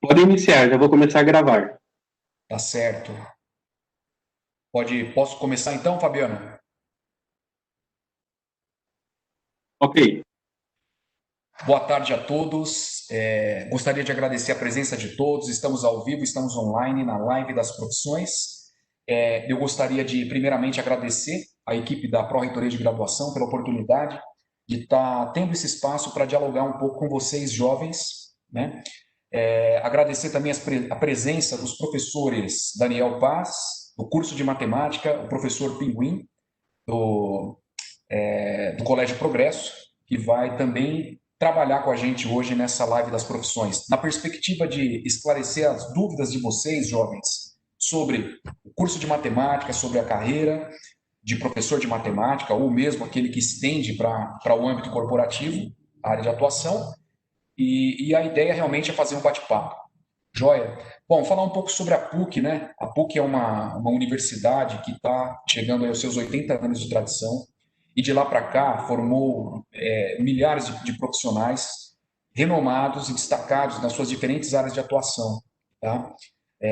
Pode iniciar, já vou começar a gravar. Tá certo. Posso começar então, Fabiano? Ok. Boa tarde a todos. Gostaria de agradecer a presença de todos. Estamos ao vivo, estamos online na live das profissões. Eu gostaria de, primeiramente, agradecer a equipe da Pró-Reitoria de Graduação pela oportunidade de estar tendo esse espaço para dialogar um pouco com vocês, jovens, né? Agradecer também a presença dos professores Daniel Paz, do curso de matemática, o professor Pinguim, do do Colégio Progresso, que vai também trabalhar com a gente hoje nessa live das profissões, na perspectiva de esclarecer as dúvidas de vocês, jovens, sobre o curso de matemática, sobre a carreira de professor de matemática, ou mesmo aquele que estende para o âmbito corporativo, a área de atuação, e a ideia realmente é fazer um bate-papo. Joia? Bom, falar um pouco sobre a PUC, né? A PUC é uma universidade que está chegando aos seus 80 anos de tradição e de lá para cá formou milhares de profissionais renomados e destacados nas suas diferentes áreas de atuação. Tá?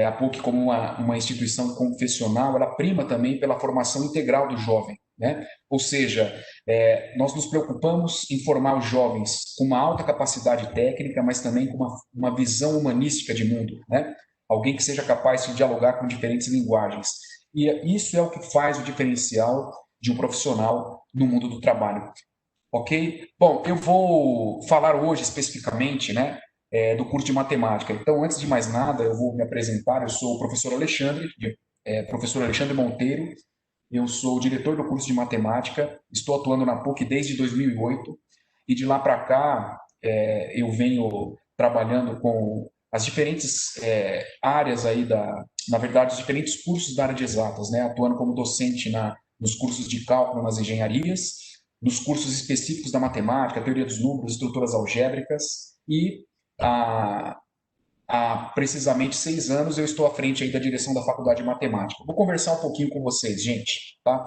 A PUC, como uma instituição confessional, ela prima também pela formação integral do jovem. Né? Ou seja, nós nos preocupamos em formar os jovens com uma alta capacidade técnica, mas também com uma visão humanística de mundo, né? Alguém que seja capaz de dialogar com diferentes linguagens. E isso é o que faz o diferencial de um profissional no mundo do trabalho. Ok? Bom, eu vou falar hoje especificamente, né, do curso de matemática. Então, antes de mais nada, eu vou me apresentar. Eu sou o professor Alexandre, professor Alexandre Monteiro. Eu sou diretor do curso de matemática. Estou atuando na PUC desde 2008 e de lá para cá eu venho trabalhando com as diferentes áreas aí na verdade, os diferentes cursos da área de exatas, né, atuando como docente nos cursos de cálculo nas engenharias, nos cursos específicos da matemática, teoria dos números, estruturas algébricas e há, há precisamente 6 anos eu estou à frente aí da direção da Faculdade de Matemática. Vou conversar um pouquinho com vocês, gente, tá?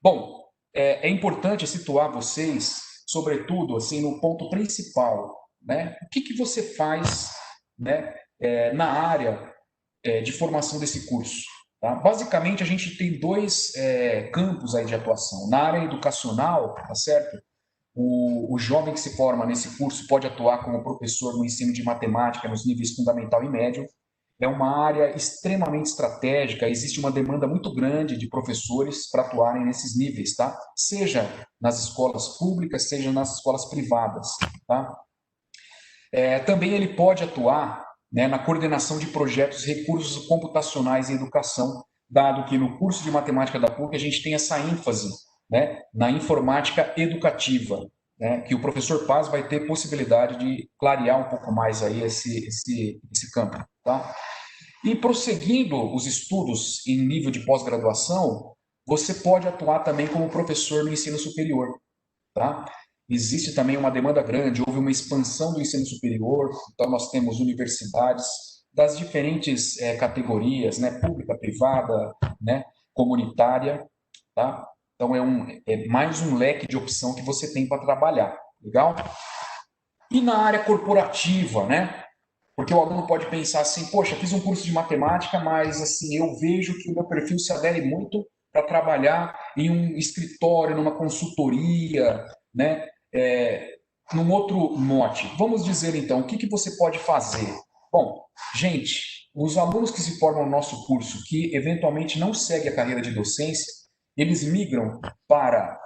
Bom, é importante situar vocês, sobretudo, assim, no ponto principal, né? O que você faz, né, na área de formação desse curso? Tá? Basicamente, a gente tem dois campos aí de atuação. Na área educacional, tá certo? O jovem que se forma nesse curso pode atuar como professor no ensino de matemática nos níveis fundamental e médio. É uma área extremamente estratégica, existe uma demanda muito grande de professores para atuarem nesses níveis, tá? Seja nas escolas públicas, seja nas escolas privadas, tá? Também ele pode atuar, né, na coordenação de projetos e recursos computacionais em educação, dado que no curso de matemática da PUC a gente tem essa ênfase, né, na informática educativa, né, que o professor Paz vai ter possibilidade de clarear um pouco mais aí esse campo. Tá? E prosseguindo os estudos em nível de pós-graduação, você pode atuar também como professor no ensino superior. Tá? Existe também uma demanda grande, houve uma expansão do ensino superior, então nós temos universidades das diferentes categorias, né, pública, privada, né, comunitária, tá? Então é mais um leque de opção que você tem para trabalhar, legal? E na área corporativa, né? Porque o aluno pode pensar assim, poxa, fiz um curso de matemática, mas assim, eu vejo que o meu perfil se adere muito para trabalhar em um escritório, numa consultoria, né? Num outro mote. Vamos dizer então, o que você pode fazer? Bom, gente, os alunos que se formam no nosso curso, que eventualmente não seguem a carreira de docência, eles migram para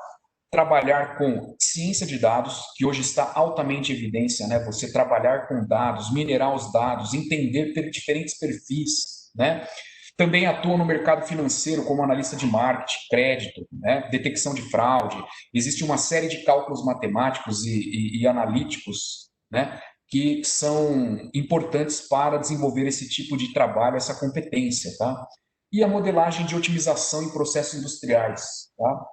trabalhar com ciência de dados, que hoje está altamente em evidência, né? Você trabalhar com dados, minerar os dados, entender diferentes perfis, né? Também atua no mercado financeiro como analista de marketing, crédito, né? Detecção de fraude. Existe uma série de cálculos matemáticos e analíticos, né? Que são importantes para desenvolver esse tipo de trabalho, essa competência, tá? E a modelagem de otimização em processos industriais, tá?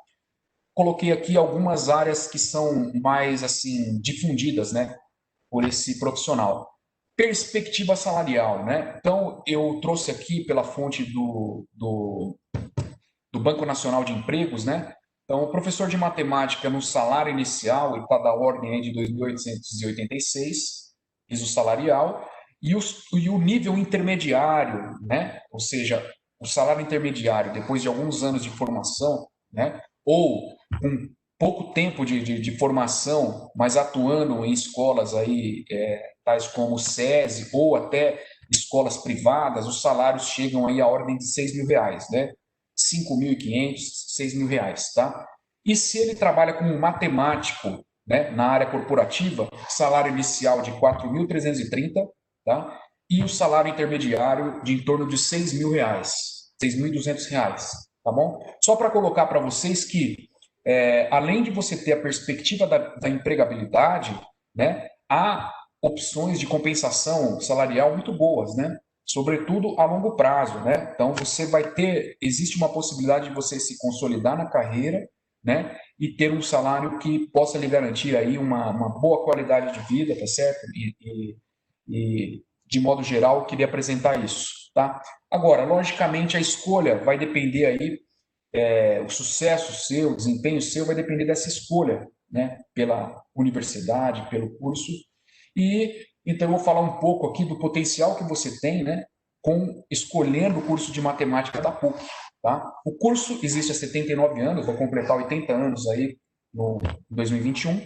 Coloquei aqui algumas áreas que são mais assim difundidas, né, por esse profissional. Perspectiva salarial, né? Então eu trouxe aqui pela fonte do Banco Nacional de Empregos, né? Então, o professor de matemática no salário inicial, ele está da ordem aí de 2.886, piso salarial, E o nível intermediário, né? Ou seja, o salário intermediário, depois de alguns anos de formação, né? Ou com pouco tempo de formação, mas atuando em escolas aí, tais como o SESI ou até escolas privadas, os salários chegam aí à ordem de R$ 6.000, né? 5.500, R$ 6.000, tá? E se ele trabalha como matemático, né, na área corporativa, salário inicial de 4.330, tá? E o salário intermediário de em torno de R$ 6.000, R$ 6.200, tá bom? Só para colocar para vocês que, além de você ter a perspectiva da empregabilidade, né, há opções de compensação salarial muito boas, né? Sobretudo a longo prazo, né? Então você vai ter, existe uma possibilidade de você se consolidar na carreira, né? E ter um salário que possa lhe garantir aí uma boa qualidade de vida, tá certo? E de modo geral, eu queria apresentar isso, tá? Agora, logicamente, a escolha vai depender aí, o sucesso seu, o desempenho seu vai depender dessa escolha, né? Pela universidade, pelo curso. E então eu vou falar um pouco aqui do potencial que você tem, né? Com escolhendo o curso de matemática da PUC, tá? O curso existe há 79 anos, vai completar 80 anos aí no 2021.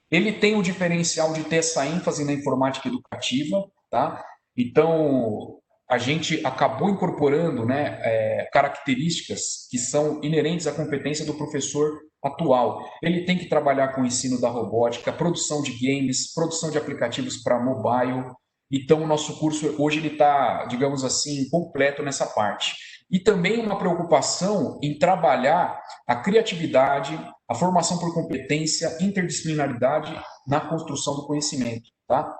Ele tem o diferencial de ter essa ênfase na informática educativa, tá? Então, a gente acabou incorporando, né, características que são inerentes à competência do professor atual. Ele tem que trabalhar com o ensino da robótica, produção de games, produção de aplicativos para mobile. Então, o nosso curso hoje ele está, digamos assim, completo nessa parte. E também uma preocupação em trabalhar a criatividade, a formação por competência, interdisciplinaridade na construção do conhecimento, tá?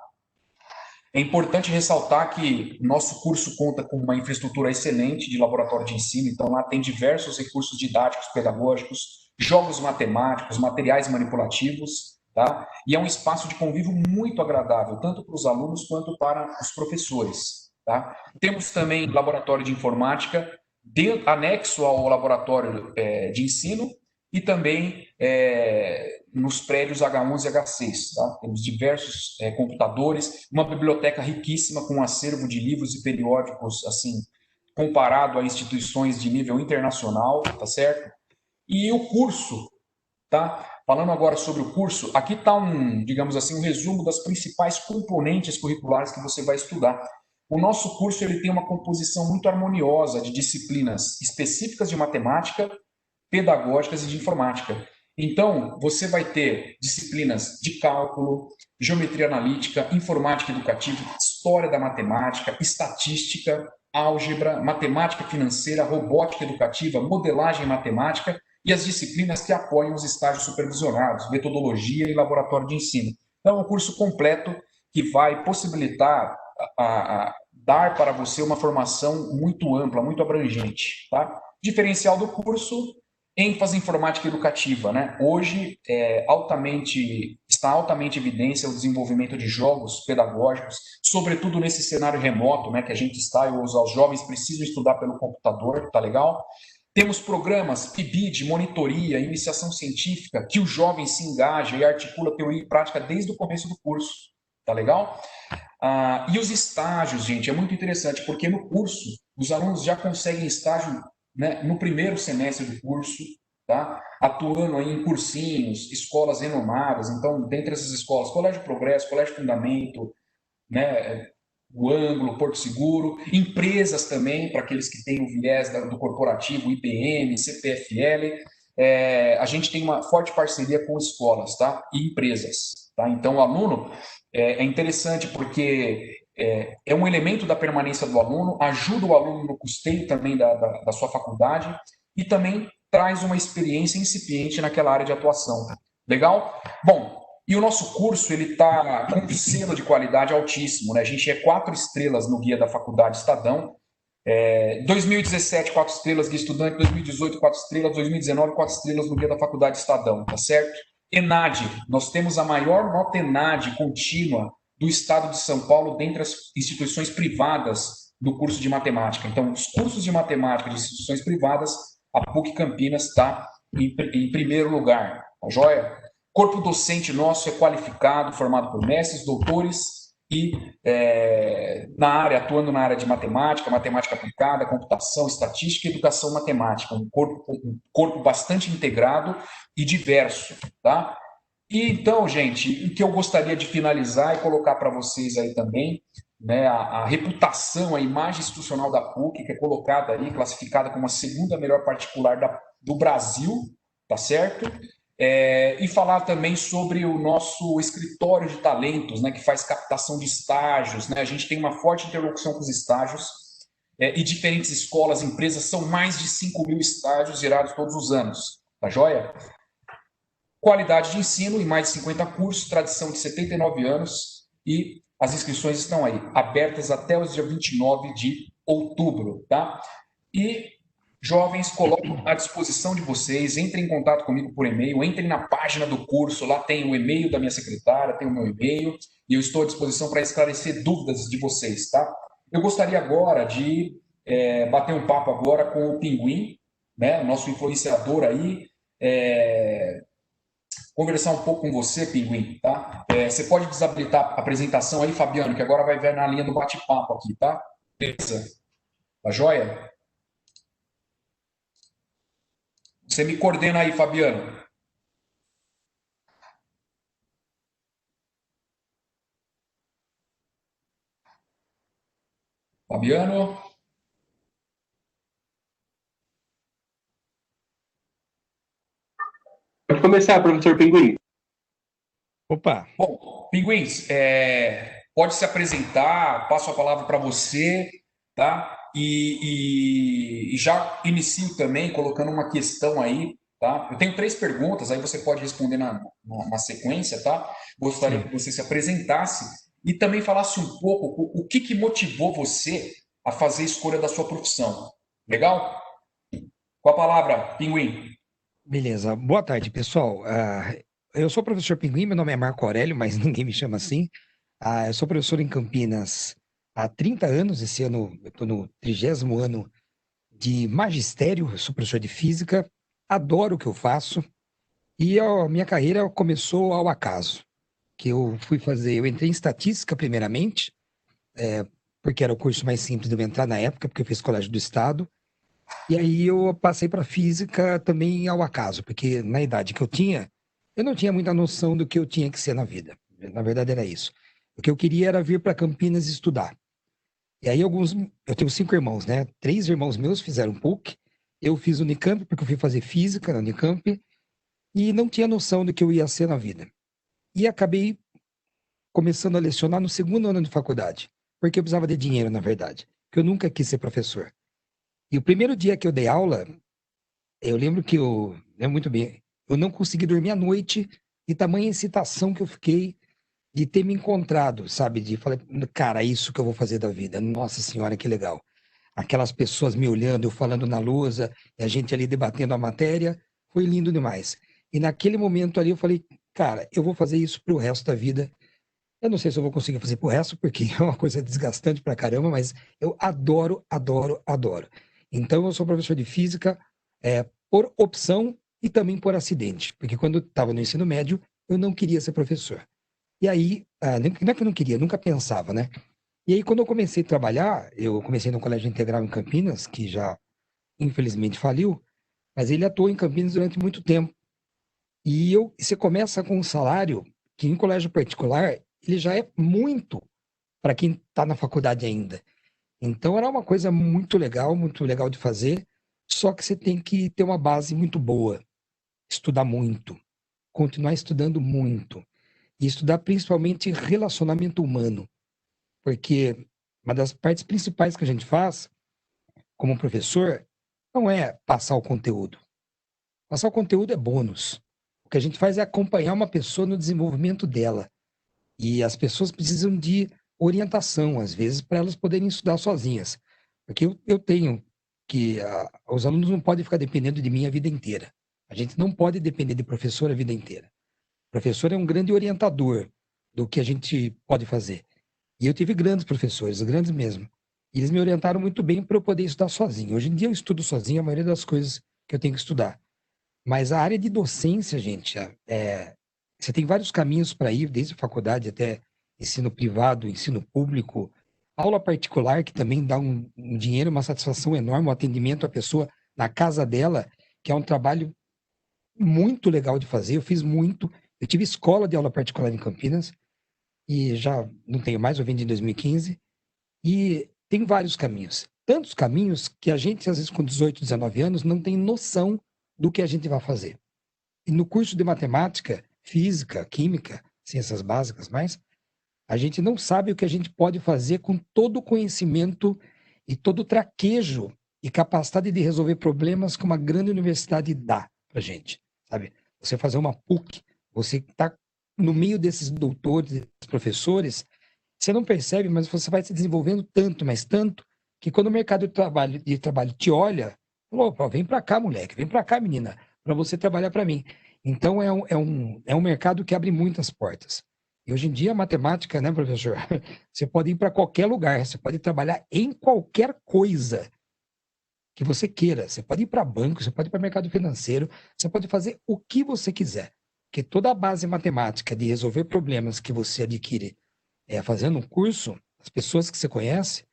É importante ressaltar que nosso curso conta com uma infraestrutura excelente de laboratório de ensino, então lá tem diversos recursos didáticos, pedagógicos, jogos matemáticos, materiais manipulativos, tá? E é um espaço de convívio muito agradável, tanto para os alunos quanto para os professores, tá? Temos também laboratório de informática, anexo ao laboratório de ensino, e também nos prédios H11 e H6. Tá? Temos diversos computadores, uma biblioteca riquíssima com um acervo de livros e periódicos, assim, comparado a instituições de nível internacional, tá certo? E o curso, tá? Falando agora sobre o curso, aqui está digamos assim, um resumo das principais componentes curriculares que você vai estudar. O nosso curso ele tem uma composição muito harmoniosa de disciplinas específicas de matemática, pedagógicas e de informática. Então, você vai ter disciplinas de cálculo, geometria analítica, informática educativa, história da matemática, estatística, álgebra, matemática financeira, robótica educativa, modelagem matemática e as disciplinas que apoiam os estágios supervisionados, metodologia e laboratório de ensino. Então, é um curso completo que vai possibilitar dar para você uma formação muito ampla, muito abrangente. Tá? Diferencial do curso, ênfase em informática educativa, né? Hoje está altamente em evidência o desenvolvimento de jogos pedagógicos, sobretudo nesse cenário remoto, né? Que a gente está e os jovens precisam estudar pelo computador, tá legal? Temos programas PIBID, de monitoria, iniciação científica, que o jovem se engaja e articula teoria e prática desde o começo do curso, tá legal? E os estágios, gente, é muito interessante, porque no curso os alunos já conseguem estágio, né, no primeiro semestre do curso, tá? Atuando aí em cursinhos, escolas renomadas. Então, dentre essas escolas, Colégio Progresso, Colégio Fundamento, né, o Ângulo, Porto Seguro, empresas também, para aqueles que têm o viés do corporativo, IBM, CPFL. A gente tem uma forte parceria com escolas, tá? E empresas, tá? Então, o aluno é interessante porque é um elemento da permanência do aluno, ajuda o aluno no custeio também da sua faculdade e também traz uma experiência incipiente naquela área de atuação. Legal? Bom, e o nosso curso ele está com um selo de qualidade altíssimo, né? A gente é 4 estrelas no guia da Faculdade Estadão, 2017 4 estrelas guia estudante, 2018 4 estrelas, 2019 4 estrelas no guia da Faculdade Estadão, tá certo? ENAD, nós temos a maior nota ENAD contínua do estado de São Paulo dentre as instituições privadas do curso de matemática. Então, os cursos de matemática de instituições privadas, a PUC Campinas está em primeiro lugar, tá joia? Corpo docente nosso é qualificado, formado por mestres, doutores e atuando na área de matemática, matemática aplicada, computação, estatística e educação matemática, um corpo bastante integrado e diverso, tá? E então, gente, o que eu gostaria de finalizar e colocar para vocês aí também, né, a reputação, a imagem institucional da PUC, que é colocada aí, classificada como a segunda melhor particular do Brasil, tá certo? E falar também sobre o nosso escritório de talentos, né, que faz captação de estágios, né? A gente tem uma forte interlocução com os estágios, e diferentes escolas, empresas, são mais de 5.000 estágios gerados todos os anos, tá joia? Qualidade de ensino em mais de 50 cursos, tradição de 79 anos e as inscrições estão aí, abertas até o dia 29 de outubro, tá? E jovens, coloco à disposição de vocês, entrem em contato comigo por e-mail, entrem na página do curso, lá tem o e-mail da minha secretária, tem o meu e-mail, e eu estou à disposição para esclarecer dúvidas de vocês, tá? Eu gostaria agora de bater um papo agora com o Pinguim, né, nosso influenciador aí, conversar um pouco com você, Pinguim, tá? Você pode desabilitar a apresentação aí, Fabiano, que agora vai ver na linha do bate-papo aqui, tá? Beleza? Tá joia? Você me coordena aí, Fabiano. Fabiano? Pode começar, professor Pinguim. Opa! Bom, Pinguins, pode se apresentar, passo a palavra para você, tá? E já inicio também colocando uma questão aí, tá? Eu tenho 3 perguntas, aí você pode responder na sequência, tá? Gostaria que você se apresentasse e também falasse um pouco o que motivou você a fazer a escolha da sua profissão. Legal? Com a palavra, Pinguim. Beleza. Boa tarde, pessoal. Eu sou o professor Pinguim, meu nome é Marco Aurélio, mas ninguém me chama assim. Eu sou professor em Campinas há 30 anos. Esse ano eu estou no 30º ano de magistério, eu sou professor de física, adoro o que eu faço. E a minha carreira começou ao acaso, que eu entrei em estatística primeiramente, porque era o curso mais simples de eu entrar na época, porque eu fiz colégio do estado. E aí eu passei para física também ao acaso, porque na idade que eu tinha, eu não tinha muita noção do que eu tinha que ser na vida. Na verdade era isso. O que eu queria era vir para Campinas estudar. E aí eu tenho 5 irmãos, né? 3 irmãos meus fizeram PUC, eu fiz Unicamp porque eu fui fazer física na Unicamp e não tinha noção do que eu ia ser na vida. E acabei começando a lecionar no segundo ano de faculdade, porque eu precisava de dinheiro, na verdade, porque eu nunca quis ser professor. E o primeiro dia que eu dei aula, eu lembro que lembro muito bem, eu não consegui dormir à noite de tamanha excitação que eu fiquei de ter me encontrado, sabe? De falar, cara, é isso que eu vou fazer da vida. Nossa Senhora, que legal. Aquelas pessoas me olhando, eu falando na lousa, e a gente ali debatendo a matéria, foi lindo demais. E naquele momento ali eu falei, cara, eu vou fazer isso pro resto da vida. Eu não sei se eu vou conseguir fazer pro resto, porque é uma coisa desgastante pra caramba, mas eu adoro, adoro, adoro. Então, eu sou professor de física, por opção e também por acidente, porque quando eu estava no ensino médio, eu não queria ser professor. E aí, não é que eu não queria, nunca pensava, né? E aí, quando eu comecei a trabalhar, eu comecei no Colégio Integral em Campinas, que já infelizmente faliu, mas ele atuou em Campinas durante muito tempo. E você começa com um salário que em colégio particular, ele já é muito para quem está na faculdade ainda. Então era uma coisa muito legal de fazer, só que você tem que ter uma base muito boa, estudar muito, continuar estudando muito, e estudar principalmente relacionamento humano, porque uma das partes principais que a gente faz como professor não é passar o conteúdo. Passar o conteúdo é bônus. O que a gente faz é acompanhar uma pessoa no desenvolvimento dela. E as pessoas precisam de orientação, às vezes, para elas poderem estudar sozinhas. Porque eu tenho que os alunos não podem ficar dependendo de mim a vida inteira. A gente não pode depender de professor a vida inteira. O professor é um grande orientador do que a gente pode fazer. E eu tive grandes professores, grandes mesmo. E eles me orientaram muito bem para eu poder estudar sozinho. Hoje em dia eu estudo sozinho a maioria das coisas que eu tenho que estudar. Mas a área de docência, gente, você tem vários caminhos para ir, desde a faculdade até ensino privado, ensino público, aula particular, que também dá um dinheiro, uma satisfação enorme, o atendimento à pessoa na casa dela, que é um trabalho muito legal de fazer. Eu fiz muito. Eu tive escola de aula particular em Campinas, e já não tenho mais, eu vendi em 2015. E tem vários caminhos. Tantos caminhos que a gente, às vezes, com 18, 19 anos, não tem noção do que a gente vai fazer. E no curso de matemática, física, química, ciências básicas, mais, a gente não sabe o que a gente pode fazer com todo o conhecimento e todo o traquejo e capacidade de resolver problemas que uma grande universidade dá para gente, sabe? Você fazer uma PUC, você está no meio desses doutores, desses professores, você não percebe, mas você vai se desenvolvendo tanto, mas tanto, que quando o mercado de trabalho te olha, falou, "Opa, vem para cá, moleque, vem para cá, menina, para você trabalhar para mim." Então, é um mercado que abre muitas portas. E hoje em dia, a matemática, né, professor? Você pode ir para qualquer lugar, você pode trabalhar em qualquer coisa que você queira. Você pode ir para banco, você pode ir para mercado financeiro, você pode fazer o que você quiser. Porque toda a base matemática de resolver problemas que você adquire fazendo um curso, as pessoas que você conhece,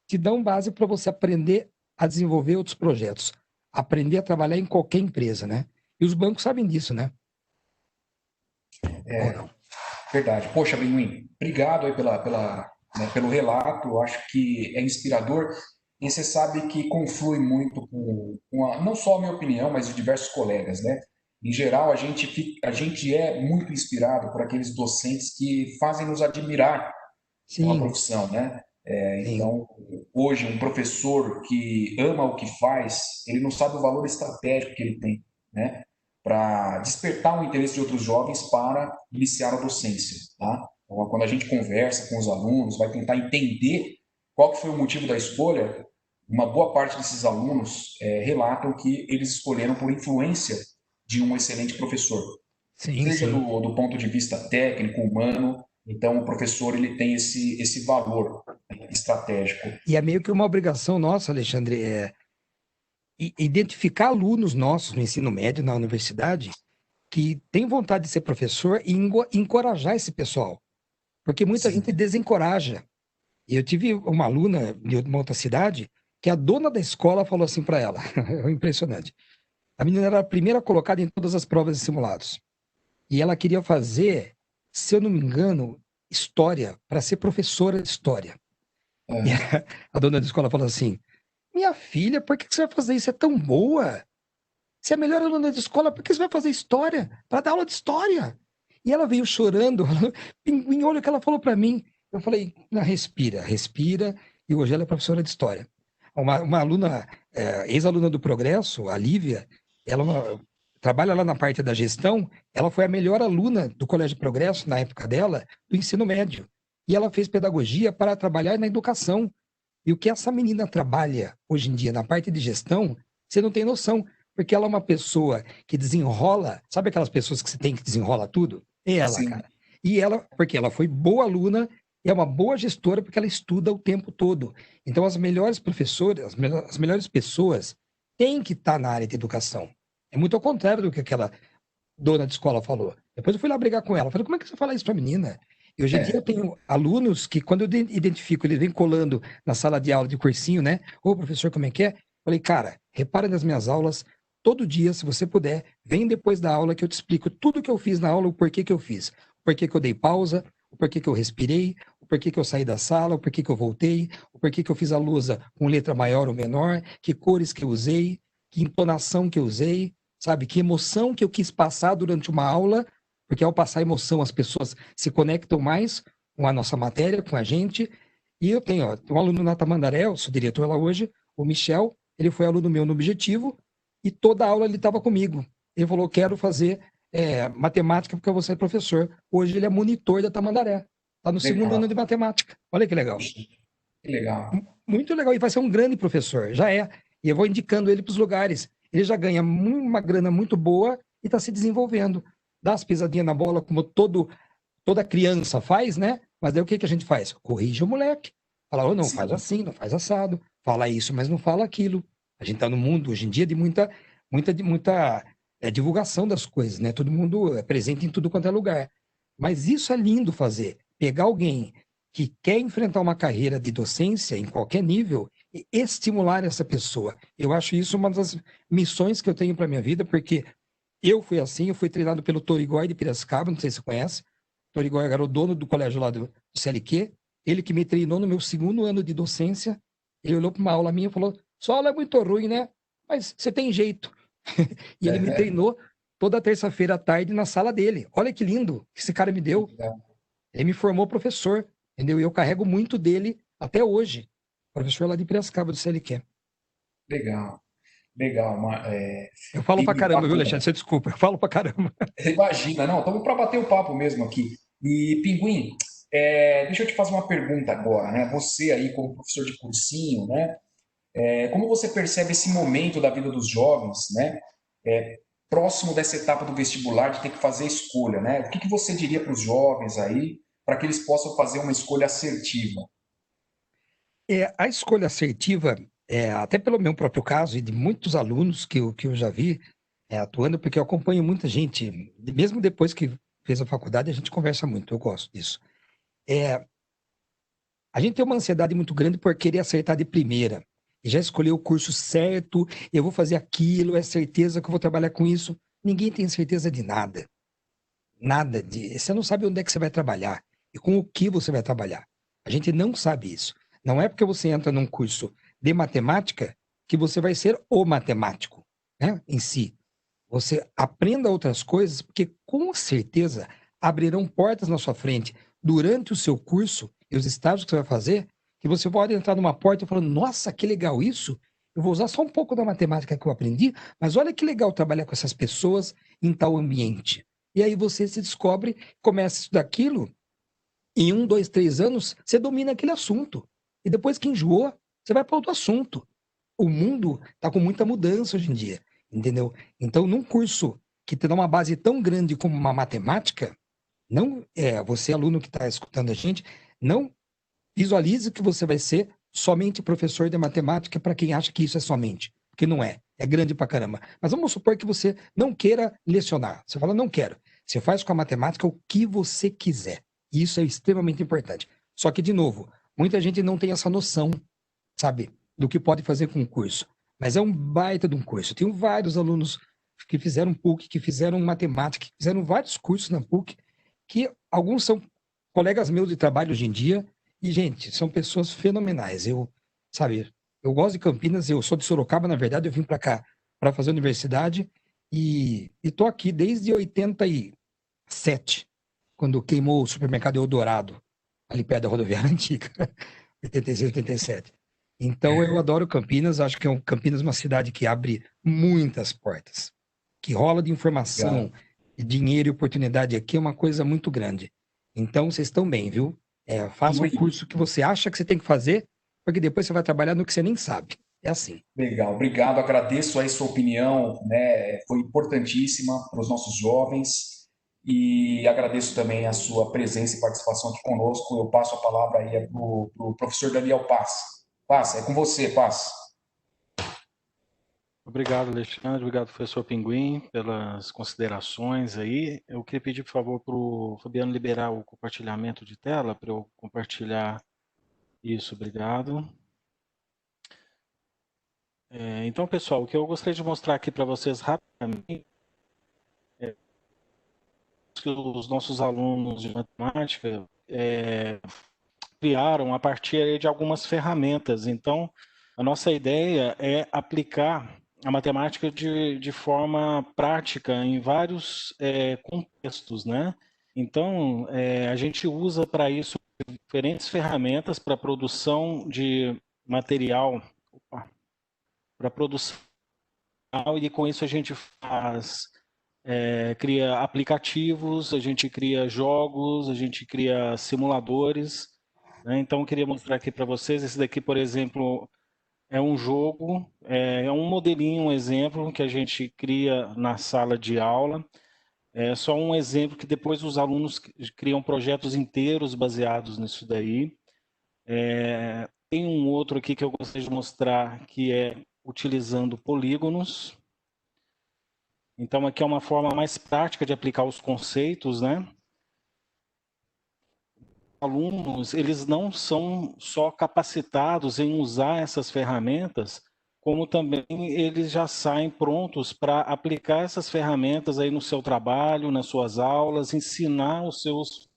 te dão base para você aprender a desenvolver outros projetos, aprender a trabalhar em qualquer empresa, né? E os bancos sabem disso, né? Ou É, não? verdade. Poxa, Benuim, obrigado aí pelo relato. Eu acho que é inspirador. E você sabe que conflui muito não só a minha opinião, mas de diversos colegas, né? Em geral, a gente é muito inspirado por aqueles docentes que fazem nos admirar pela Sim, profissão, né? sim, Então, hoje, um professor que ama o que faz, ele não sabe o valor estratégico que ele tem, né? Para despertar o interesse de outros jovens para iniciar a docência, tá? Então, quando a gente conversa com os alunos, vai tentar entender qual que foi o motivo da escolha, uma boa parte desses alunos relatam que eles escolheram por influência de um excelente professor, sim, seja sim. do ponto de vista técnico, humano. Então, o professor ele tem esse valor estratégico. E é meio que uma obrigação nossa, Alexandre, identificar alunos nossos no ensino médio, na universidade, que têm vontade de ser professor e encorajar esse pessoal. Porque muita Sim, gente desencoraja. E eu tive uma aluna de uma outra cidade que a dona da escola falou assim para ela, é impressionante. A menina era a primeira colocada em todas as provas e simulados. E ela queria fazer, se eu não me engano, história, para ser professora de história. E é, a dona da escola falou assim: Minha filha, por que você vai fazer isso? É tão boa. Você é a melhor aluna de escola, por que você vai fazer história? Para dar aula de história. E ela veio chorando, pinguim, olha o que ela falou para mim. Eu falei: Não, respira, respira. E hoje ela é professora de história. Uma aluna, ex-aluna do Progresso, a Lívia, ela trabalha lá na parte da gestão. Ela foi a melhor aluna do Colégio Progresso, na época dela, do ensino médio. E ela fez pedagogia para trabalhar na educação. E o que essa menina trabalha hoje em dia na parte de gestão, você não tem noção, porque ela é uma pessoa que desenrola, sabe aquelas pessoas que você tem que desenrola tudo? É ela, sim, cara. E ela, porque ela foi boa aluna, é uma boa gestora porque ela estuda o tempo todo. Então, as melhores professoras, as melhores pessoas têm que estar na área de educação. É muito ao contrário do que aquela dona de escola falou. Depois eu fui lá brigar com ela. Falei, como é que você fala isso pra menina? E hoje em dia eu é, tenho alunos que, quando eu identifico, eles vêm colando na sala de aula de cursinho, né? Ô, professor, como é que é? Falei, cara, repara nas minhas aulas, todo dia, se você puder, vem depois da aula que eu te explico tudo que eu fiz na aula, o porquê que eu fiz. O porquê que eu dei pausa, o porquê que eu respirei, o porquê que eu saí da sala, o porquê que eu voltei, o porquê que eu fiz a lousa com letra maior ou menor, que cores que eu usei, que entonação que eu usei, sabe? Que emoção que eu quis passar durante uma aula, porque ao passar emoção as pessoas se conectam mais com a nossa matéria, com a gente. E eu tenho, um aluno na Tamandaré, eu sou diretor lá hoje, o Michel, ele foi aluno meu no Objetivo e toda a aula ele estava comigo. Ele falou, quero fazer matemática porque eu vou ser professor. Hoje ele é monitor da Tamandaré. Está no segundo ano legal. de matemática. Olha que legal. Puxa, que legal. Muito legal. E vai ser um grande professor, já é. E eu vou indicando ele para os lugares. Ele já ganha uma grana muito boa e está se desenvolvendo. Dá as pisadinhas na bola, como toda criança faz, né? Mas daí o que a gente faz? Corrige o moleque. Fala, oh, não faz Sim, assim, não faz assado. Fala isso, mas não fala aquilo. A gente está no mundo hoje em dia de muita divulgação das coisas, né? Todo mundo é presente em tudo quanto é lugar. Mas isso é lindo fazer. pegar alguém que quer enfrentar uma carreira de docência em qualquer nível e estimular essa pessoa. Eu acho isso uma das missões que eu tenho para minha vida, porque eu fui assim, eu fui treinado pelo Torigói de Piracicaba, não sei se você conhece. O Torigói era o dono do colégio lá do CLQ, ele que me treinou no meu segundo ano de docência. Ele olhou para uma aula minha e falou: sua aula é muito ruim, né? Mas você tem jeito. E ele me treinou toda terça-feira à tarde na sala dele. Olha que lindo que esse cara me deu. Ele me formou professor, entendeu? E eu carrego muito dele até hoje. Professor lá de Piracicaba, do CLQ. Legal, legal. Eu falo pra E caramba, viu, bacana. Alexandre? Você desculpa, eu falo pra caramba. Imagina, não, estamos para bater o papo mesmo aqui. E, Pinguim, deixa eu te fazer uma pergunta agora, né? Você aí, como professor de cursinho, né? Como você percebe esse momento da vida dos jovens, né? Próximo dessa etapa do vestibular, de ter que fazer a escolha, né? O que que você diria para os jovens aí, para que eles possam fazer uma escolha assertiva? A escolha assertiva, até pelo meu próprio caso e de muitos alunos que eu já vi atuando, porque eu acompanho muita gente, mesmo depois que fez a faculdade, a gente conversa muito, eu gosto disso. É, a gente tem uma ansiedade muito grande por querer acertar de primeira. E já escolheu o curso certo, eu vou fazer aquilo, é certeza que eu vou trabalhar com isso. Ninguém tem certeza de nada. Nada de. Você não sabe onde é que você vai trabalhar e com o que você vai trabalhar. A gente não sabe isso. Não é porque você entra num curso de matemática que você vai ser o matemático, né, em si. Você aprenda outras coisas, porque com certeza abrirão portas na sua frente durante o seu curso e os estágios que você vai fazer, que você pode entrar numa porta e falar: nossa, que legal isso! Eu vou usar só um pouco da matemática que eu aprendi, mas olha que legal trabalhar com essas pessoas em tal ambiente. E aí você se descobre, começa a estudar aquilo, em 1, 2, 3 anos, você domina aquele assunto. E depois que enjoou, você vai para outro assunto. O mundo está com muita mudança hoje em dia, entendeu? Então, num curso que te dá uma base tão grande como uma matemática, não você, aluno que está escutando a gente, não visualize que você vai ser somente professor de matemática para quem acha que isso é somente, porque não é. É grande pra caramba. Mas vamos supor que você não queira lecionar. Você fala: não quero. Você faz com a matemática o que você quiser. E isso é extremamente importante. Só que, de novo, muita gente não tem essa noção, sabe, do que pode fazer com o curso. Mas é um baita de um curso. Eu tenho vários alunos que fizeram PUC, que fizeram matemática, que fizeram vários cursos na PUC, que alguns são colegas meus de trabalho hoje em dia, e, gente, são pessoas fenomenais. Sabe, eu gosto de Campinas, eu sou de Sorocaba, na verdade, eu vim para cá para fazer universidade, e tô aqui desde 87, quando queimou o supermercado Eldorado, ali perto da rodoviária antiga. 86, 87. Então eu adoro Campinas, acho que Campinas é uma cidade que abre muitas portas, que rola de Legal. informação, de dinheiro e oportunidade aqui é uma coisa muito grande. Então vocês estão bem, viu? Faça o Pinguim, curso que você acha que você tem que fazer, porque depois você vai trabalhar no que você nem sabe. É assim. legal, obrigado. Agradeço aí sua opinião, né? Foi importantíssima para os nossos jovens e agradeço também a sua presença e participação aqui conosco. Eu passo a palavra aí para o professor Daniel Paz. Paz, é com você, Paz. Obrigado, Alexandre. Obrigado, professor Pinguim, pelas considerações aí. Eu queria pedir, por favor, para o Fabiano liberar o compartilhamento de tela para eu compartilhar isso. Obrigado. Então, pessoal, o que eu gostaria de mostrar aqui para vocês rapidamente é que os nossos alunos de matemática criaram a partir de algumas ferramentas. Então, a nossa ideia é aplicar a matemática de forma prática em vários contextos, né? Então, a gente usa para isso diferentes ferramentas para produção de material, para produção, e com isso a gente cria aplicativos, a gente cria jogos, a gente cria simuladores, né? Então, eu queria mostrar aqui para vocês, esse daqui, por exemplo, é um jogo, é um modelinho, um exemplo que a gente cria na sala de aula. É só um exemplo que depois os alunos criam projetos inteiros baseados nisso daí. Tem um outro aqui que eu gostaria de mostrar, que é utilizando polígonos. Então, aqui é uma forma mais prática de aplicar os conceitos, né? alunos, eles não são só capacitados em usar essas ferramentas, como também eles já saem prontos para aplicar essas ferramentas aí no seu trabalho, nas suas aulas, ensinar os seus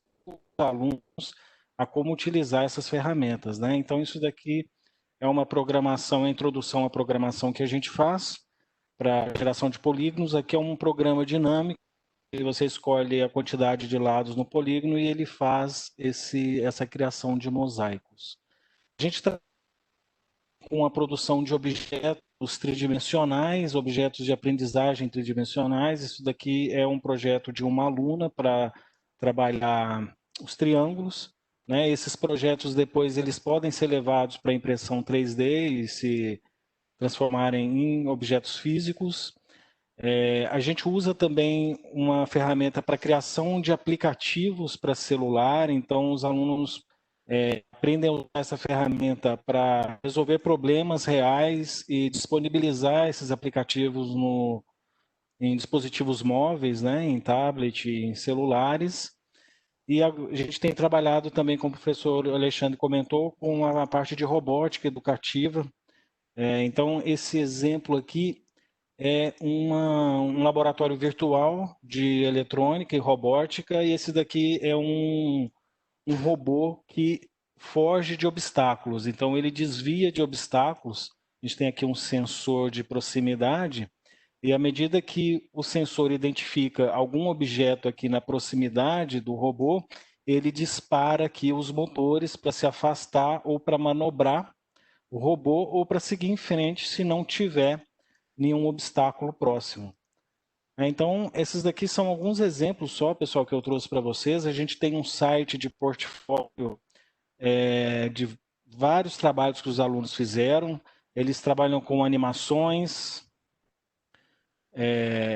alunos a como utilizar essas ferramentas, né? Então, isso daqui é uma programação, a introdução à programação que a gente faz para geração de polígonos. Aqui é um programa dinâmico, e você escolhe a quantidade de lados no polígono e ele faz essa criação de mosaicos. A gente está com a produção de objetos tridimensionais, objetos de aprendizagem tridimensionais. Isso daqui é um projeto de uma aluna para trabalhar os triângulos, né? Esses projetos depois eles podem ser levados para impressão 3D e se transformarem em objetos físicos. A gente usa também uma ferramenta para criação de aplicativos para celular, então os alunos aprendem a usar essa ferramenta para resolver problemas reais e disponibilizar esses aplicativos em dispositivos móveis, né, em tablet, em celulares. E a gente tem trabalhado também, como o professor Alexandre comentou, com a parte de robótica educativa. Então, esse exemplo aqui é um laboratório virtual de eletrônica e robótica, e esse daqui é um robô que foge de obstáculos. Então, ele desvia de obstáculos. A gente tem aqui um sensor de proximidade, e à medida que o sensor identifica algum objeto aqui na proximidade do robô, ele dispara aqui os motores para se afastar ou para manobrar o robô ou para seguir em frente se não tiver nenhum obstáculo próximo. Então, esses daqui são alguns exemplos só, pessoal, que eu trouxe para vocês. A gente tem um site de portfólio de vários trabalhos que os alunos fizeram. Eles trabalham com animações,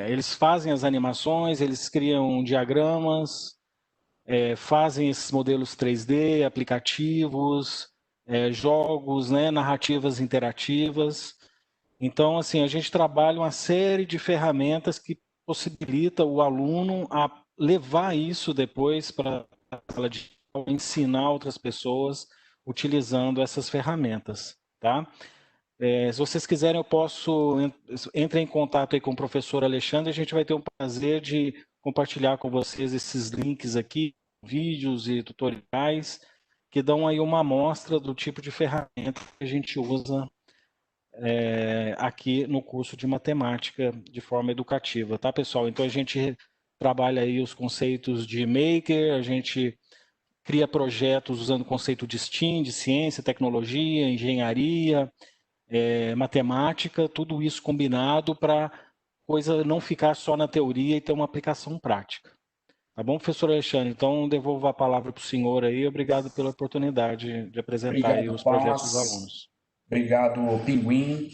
eles fazem as animações, eles criam diagramas, fazem esses modelos 3D, aplicativos, jogos, né, narrativas interativas. Então, assim, a gente trabalha uma série de ferramentas que possibilita o aluno a levar isso depois para a sala de aula, ensinar outras pessoas utilizando essas ferramentas, tá? Se vocês quiserem, eu posso entrar em contato aí com o professor Alexandre, a gente vai ter um prazer de compartilhar com vocês esses links aqui, vídeos e tutoriais que dão aí uma amostra do tipo de ferramenta que a gente usa aqui no curso de matemática de forma educativa, tá, pessoal? Então a gente trabalha aí os conceitos de maker, a gente cria projetos usando o conceito de STEAM, de ciência, tecnologia, engenharia, matemática, tudo isso combinado para coisa não ficar só na teoria e ter uma aplicação prática. Tá bom, professor Alexandre? Então, devolvo a palavra para o senhor aí. Obrigado pela oportunidade de apresentar aí Obrigado, os projetos dos Paz. alunos. Obrigado, Pinguim.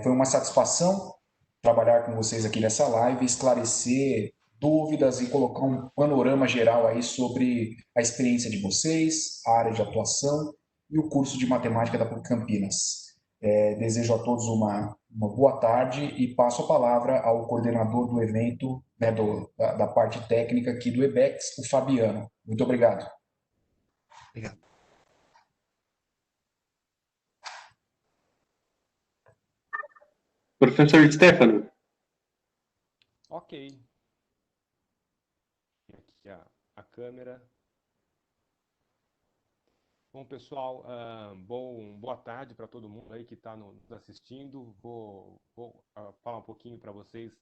Foi uma satisfação trabalhar com vocês aqui nessa live, esclarecer dúvidas e colocar um panorama geral aí sobre a experiência de vocês, a área de atuação e o curso de matemática da PUC Campinas. Desejo a todos uma boa tarde e passo a palavra ao coordenador do evento, né, da parte técnica aqui do EBEX, o Fabiano. Muito obrigado. Obrigado. Professor Stefano. Ok. Aqui a câmera. Bom, pessoal, boa tarde para todo mundo aí que está nos assistindo. Vou falar um pouquinho para vocês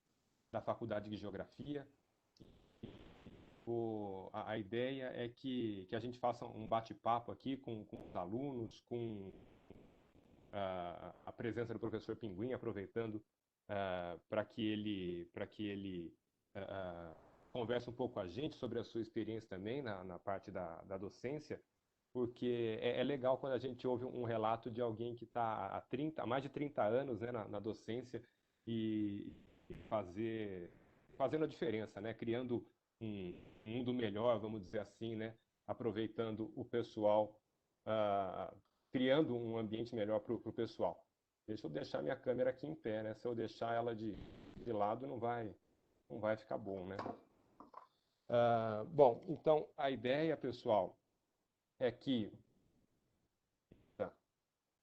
da Faculdade de Geografia. A ideia é que a gente faça um bate-papo aqui com os alunos, com a presença do professor Pinguim, aproveitando para que ele converse um pouco com a gente sobre a sua experiência também na parte da docência, porque é legal quando a gente ouve um relato de alguém que está há mais de 30 anos, né, na docência e fazendo a diferença, né, criando um mundo melhor, vamos dizer assim, né, aproveitando o pessoal, criando um ambiente melhor para o pessoal. Deixa eu deixar minha câmera aqui em pé, né? Se eu deixar ela de lado, não vai ficar bom, né? Bom, então a ideia, pessoal, é que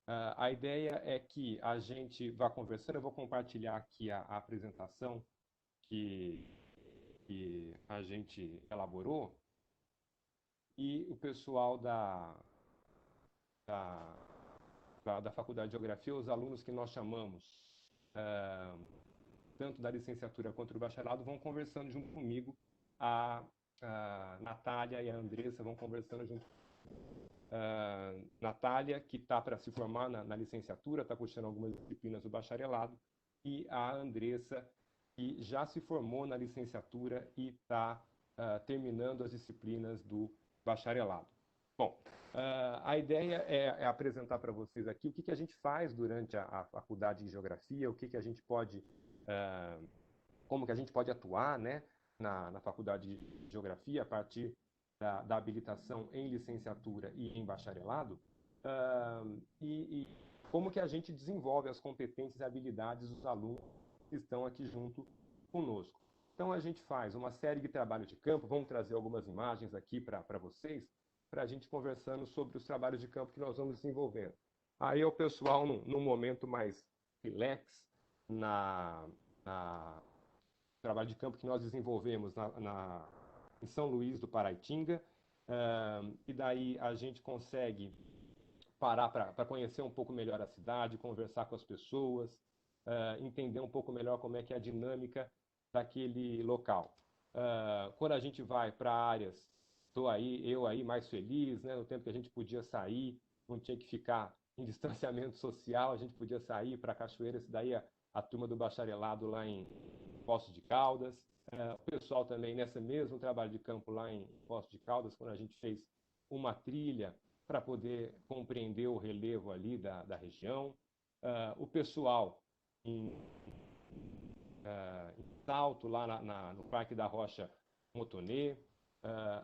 a ideia é que a gente vá conversando. Eu vou compartilhar aqui a apresentação que a gente elaborou, e o pessoal da, da Faculdade de Geografia, os alunos que nós chamamos, tanto da licenciatura quanto do bacharelado, vão conversando junto comigo. A Natália e a Andressa vão conversando junto. Natália, que está para se formar na licenciatura, está cursando algumas disciplinas do bacharelado, e a Andressa, que já se formou na licenciatura e está terminando as disciplinas do bacharelado. Bom, a ideia é apresentar para vocês aqui o que a gente faz durante a faculdade de Geografia, o que a gente pode, como que a gente pode atuar, né, na faculdade de Geografia a partir da habilitação em licenciatura e em bacharelado, e como que a gente desenvolve as competências e habilidades dos alunos que estão aqui junto conosco. Então, a gente faz uma série de trabalhos de campo. Vamos trazer algumas imagens aqui para vocês, para a gente conversando sobre os trabalhos de campo que nós vamos desenvolvendo. Aí o pessoal, num momento mais relax, trabalho de campo que nós desenvolvemos em São Luís do Paraitinga, e daí a gente consegue parar para conhecer um pouco melhor a cidade, conversar com as pessoas, entender um pouco melhor como é que é a dinâmica daquele local. Quando a gente vai para áreas, eu aí mais feliz, né, no tempo que a gente podia sair, não tinha que ficar em distanciamento social, a gente podia sair para a cachoeira. Isso daí a turma do bacharelado lá em Poços de Caldas, o pessoal também nesse mesmo trabalho de campo lá em Poços de Caldas, quando a gente fez uma trilha para poder compreender o relevo ali da região, o pessoal em Salto, lá no Parque da Rocha Motonê,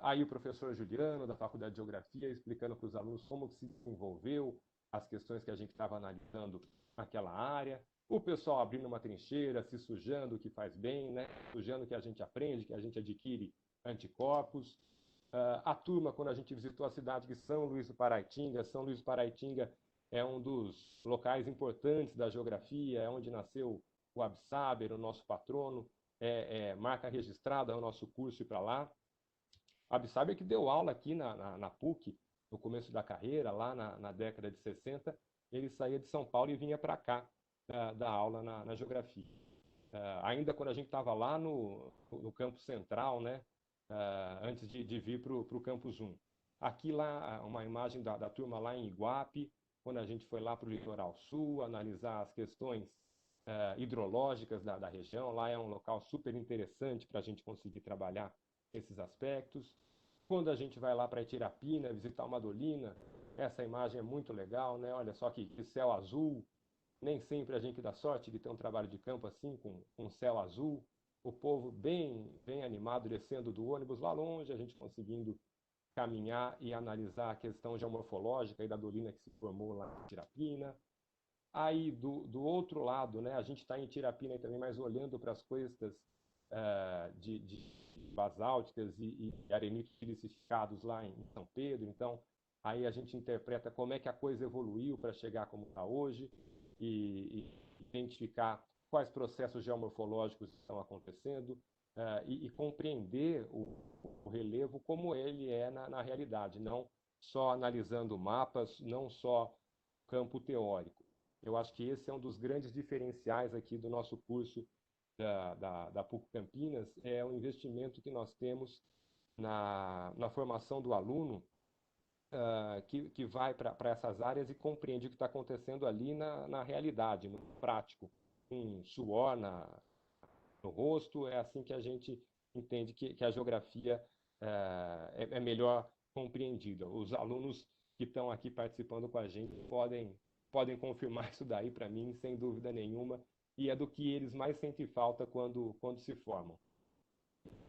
aí o professor Juliano, da Faculdade de Geografia, explicando para os alunos como que se desenvolveu as questões que a gente estava analisando naquela área, o pessoal abrindo uma trincheira, se sujando, o que faz bem, né? Sujando, que a gente aprende, que a gente adquire anticorpos. A turma, quando a gente visitou a cidade de São Luís do Paraitinga, São Luís do Paraitinga é um dos locais importantes da geografia, é onde nasceu o Absaber, o nosso patrono, marca registrada, é o nosso curso ir para lá. Absaber que deu aula aqui na PUC, no começo da carreira, lá na década de 60, ele saía de São Paulo e vinha para cá dar aula na geografia. Ainda quando a gente estava lá no campus central, né, antes de vir para o campus 1. Aqui lá, uma imagem da turma lá em Iguape, quando a gente foi lá para o litoral sul, analisar as questões hidrológicas da região. Lá é um local super interessante para a gente conseguir trabalhar esses aspectos. Quando a gente vai lá para Itirapina, visitar uma dolina, essa imagem é muito legal, né? Olha só que céu azul. Nem sempre a gente dá sorte de ter um trabalho de campo assim, com céu azul, o povo bem animado descendo do ônibus lá longe, a gente conseguindo caminhar e analisar a questão geomorfológica e da dolina que se formou lá em Tirapina. Aí, do outro lado, né, a gente está em Tirapina também, mas olhando para as costas de basálticas e arenitos silicificados lá em São Pedro. Então, aí a gente interpreta como é que a coisa evoluiu para chegar como está hoje, e identificar quais processos geomorfológicos estão acontecendo, e compreender o relevo como ele é na realidade, não só analisando mapas, não só campo teórico. Eu acho que esse é um dos grandes diferenciais aqui do nosso curso da PUC Campinas, é o investimento que nós temos na formação do aluno, que vai para essas áreas e compreende o que está acontecendo ali na realidade, no prático, com suor no rosto. É assim que a gente entende que a geografia é melhor compreendida. Os alunos que estão aqui participando com a gente podem confirmar isso daí para mim, sem dúvida nenhuma, e é do que eles mais sentem falta quando se formam.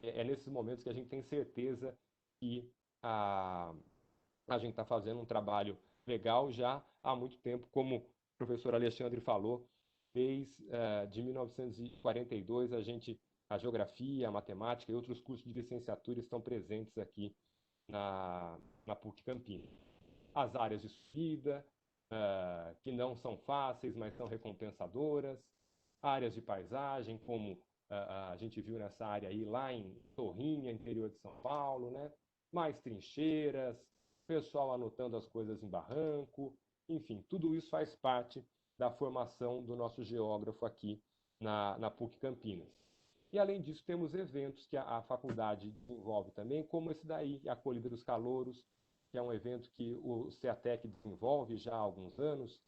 É nesses momentos que a gente tem certeza que a gente está fazendo um trabalho legal já há muito tempo, como o professor Alexandre falou, de 1942 a geografia, a matemática e outros cursos de licenciatura estão presentes aqui na PUC Campinas. As áreas de subida, que não são fáceis, mas são recompensadoras, áreas de paisagem, como a gente viu nessa área aí lá em Torrinha, interior de São Paulo, né? Mais trincheiras, pessoal anotando as coisas em barranco, enfim, tudo isso faz parte da formação do nosso geógrafo aqui na PUC Campinas. E, além disso, temos eventos que a faculdade desenvolve também, como esse daí, a Acolhida dos Calouros, que é um evento que o CEATEC desenvolve já há alguns anos,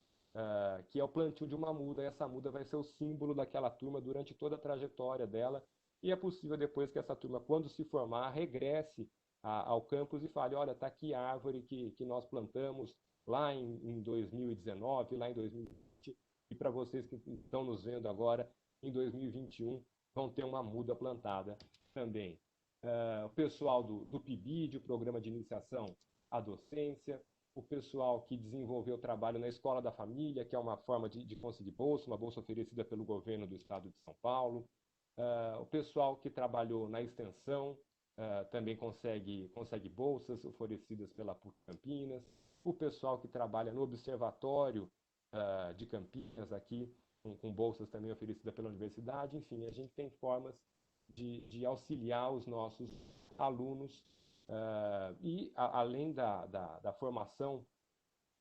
que é o plantio de uma muda, e essa muda vai ser o símbolo daquela turma durante toda a trajetória dela, e é possível depois que essa turma, quando se formar, regresse ao campus e fale, olha, está aqui a árvore que nós plantamos lá em 2019, lá em 2020, e para vocês que estão nos vendo agora, em 2021, vão ter uma muda plantada também. O pessoal do PIBID, o Programa de Iniciação à Docência, o pessoal que desenvolveu o trabalho na Escola da Família, que é uma forma de conseguir bolsa, uma bolsa oferecida pelo governo do estado de São Paulo. O pessoal que trabalhou na extensão também consegue bolsas oferecidas pela PUC Campinas. O pessoal que trabalha no Observatório de Campinas aqui, com bolsas também oferecidas pela universidade. Enfim, a gente tem formas de auxiliar os nossos alunos e, além da formação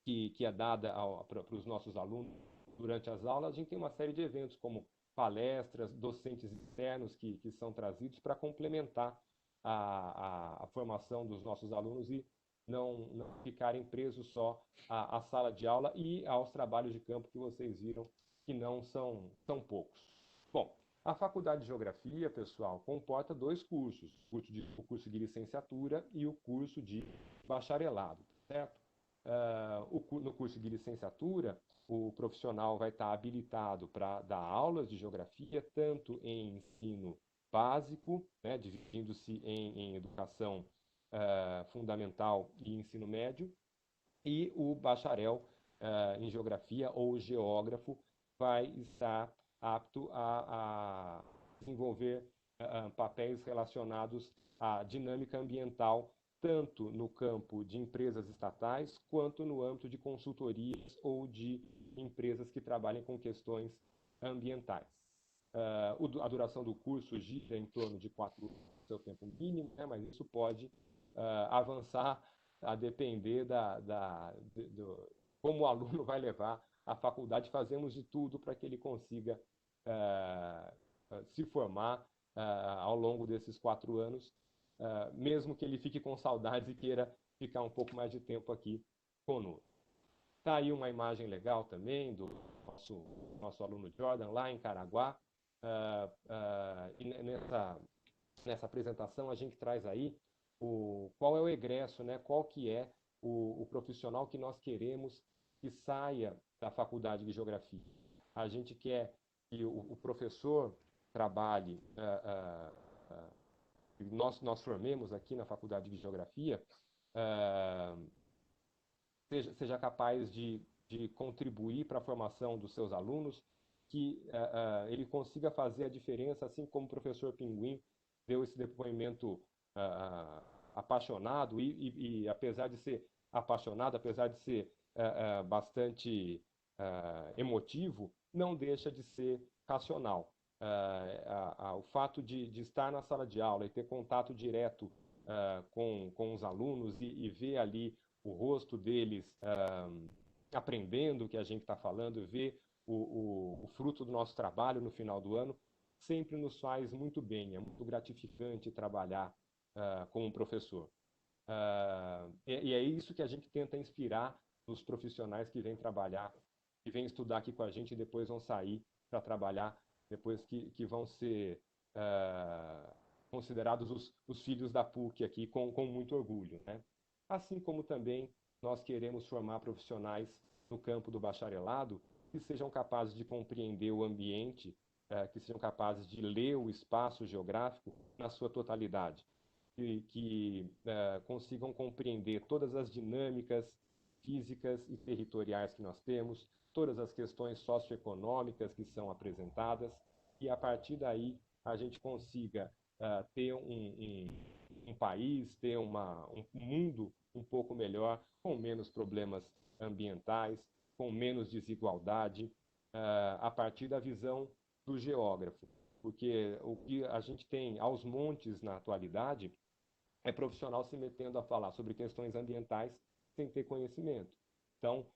que é dada para os nossos alunos durante as aulas, a gente tem uma série de eventos, como palestras, docentes externos que são trazidos para complementar a formação dos nossos alunos e não ficarem presos só à sala de aula e aos trabalhos de campo que vocês viram, que não são poucos. Bom, a Faculdade de Geografia, pessoal, comporta dois cursos, o curso de licenciatura e o curso de bacharelado, certo? No curso de licenciatura, o profissional vai estar habilitado para dar aulas de geografia, tanto em ensino básico, né, dividindo-se em educação fundamental e ensino médio, e o bacharel em geografia ou geógrafo vai estar apto a desenvolver papéis relacionados à dinâmica ambiental, tanto no campo de empresas estatais, quanto no âmbito de consultorias ou de empresas que trabalhem com questões ambientais. A duração do curso gira em torno de 4 anos, seu tempo mínimo, né, mas isso pode avançar a depender como o aluno vai levar a faculdade. Fazemos de tudo para que ele consiga se formar ao longo desses 4 anos, mesmo que ele fique com saudades e queira ficar um pouco mais de tempo aqui conosco. Está aí uma imagem legal também do nosso aluno Jordan, lá em Caraguá. E nessa apresentação a gente traz aí qual é o egresso, né? Qual que é o profissional que nós queremos que saia da faculdade de geografia. A gente quer que o professor trabalhe, nós formemos aqui na faculdade de geografia, seja capaz de contribuir para a formação dos seus alunos, que ele consiga fazer a diferença, assim como o professor Pinguim deu esse depoimento apaixonado e apesar de ser apaixonado, apesar de ser bastante emotivo, não deixa de ser racional. O fato de estar na sala de aula e ter contato direto com os alunos e ver ali o rosto deles aprendendo o que a gente está falando, ver o fruto do nosso trabalho no final do ano, sempre nos faz muito bem, é muito gratificante trabalhar como professor. E é isso que a gente tenta inspirar nos profissionais que vêm trabalhar, que vêm estudar aqui com a gente e depois vão sair para trabalhar, depois que vão ser considerados os filhos da PUC aqui com muito orgulho, né? Assim como também nós queremos formar profissionais no campo do bacharelado que sejam capazes de compreender o ambiente, que sejam capazes de ler o espaço geográfico na sua totalidade, que consigam compreender todas as dinâmicas físicas e territoriais que nós temos, todas as questões socioeconômicas que são apresentadas, e a partir daí a gente consiga ter um país, ter um mundo um pouco melhor, com menos problemas ambientais, com menos desigualdade, a partir da visão do geógrafo. Porque o que a gente tem aos montes na atualidade é profissional se metendo a falar sobre questões ambientais sem ter conhecimento. Então,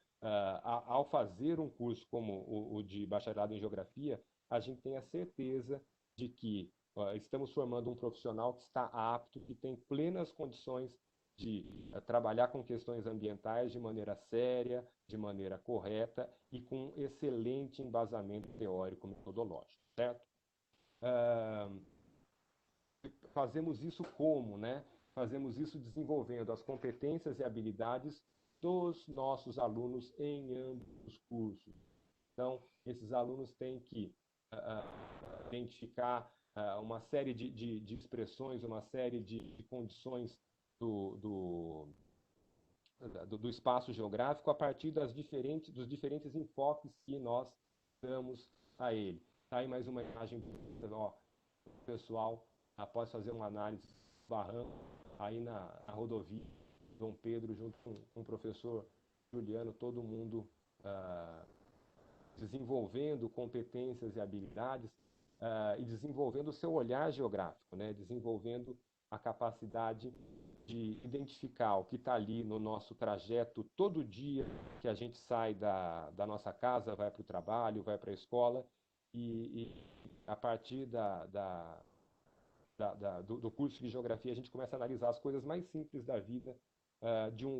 ao fazer um curso como o de bacharelado em geografia, a gente tem a certeza de que estamos formando um profissional que está apto, que tem plenas condições de trabalhar com questões ambientais de maneira séria, de maneira correta e com excelente embasamento teórico metodológico, certo? Fazemos isso como, né? Fazemos isso desenvolvendo as competências e habilidades dos nossos alunos em ambos os cursos. Então, esses alunos têm que identificar uma série de expressões, uma série de condições do espaço geográfico a partir dos diferentes enfoques que nós damos a ele. Tá aí mais uma imagem, ó, pessoal, após fazer uma análise do barranco, aí na rodovia Dom Pedro, junto com o professor Juliano, todo mundo desenvolvendo competências e habilidades e desenvolvendo o seu olhar geográfico, né? Desenvolvendo a capacidade de identificar o que está ali no nosso trajeto todo dia que a gente sai da nossa casa, vai para o trabalho, vai para a escola, e a partir do curso de geografia a gente começa a analisar as coisas mais simples da vida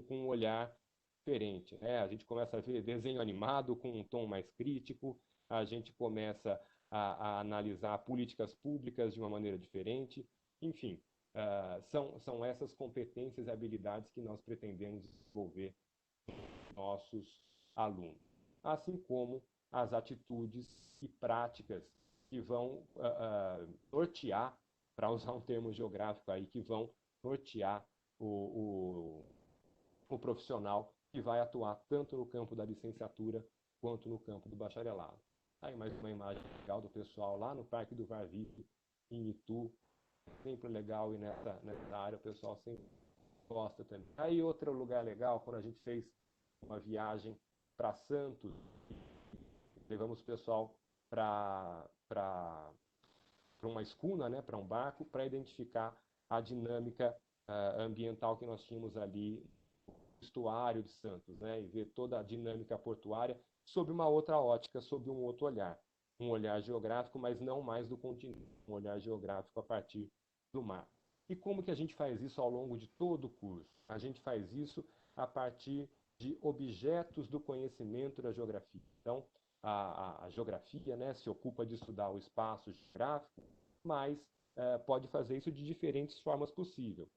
com um olhar diferente, né? A gente começa a ver desenho animado com um tom mais crítico, a gente começa a analisar políticas públicas de uma maneira diferente, enfim, são essas competências e habilidades que nós pretendemos desenvolver nos nossos alunos, assim como as atitudes e práticas que vão nortear, para usar um termo geográfico aí, que vão nortear o profissional que vai atuar tanto no campo da licenciatura quanto no campo do bacharelado. Aí mais uma imagem legal do pessoal lá no Parque do Varvip, em Itu. Sempre legal ir nessa área, o pessoal sempre gosta também. Aí outro lugar legal, quando a gente fez uma viagem para Santos, levamos o pessoal para uma escuna, né, para um barco, para identificar a dinâmica ambiental que nós tínhamos ali no estuário de Santos, né, e ver toda a dinâmica portuária sob uma outra ótica, sob um outro olhar. Um olhar geográfico, mas não mais do continente, um olhar geográfico a partir do mar. E como que a gente faz isso ao longo de todo o curso? A gente faz isso a partir de objetos do conhecimento da geografia. Então, a geografia, né, se ocupa de estudar o espaço geográfico, mas pode fazer isso de diferentes formas possíveis.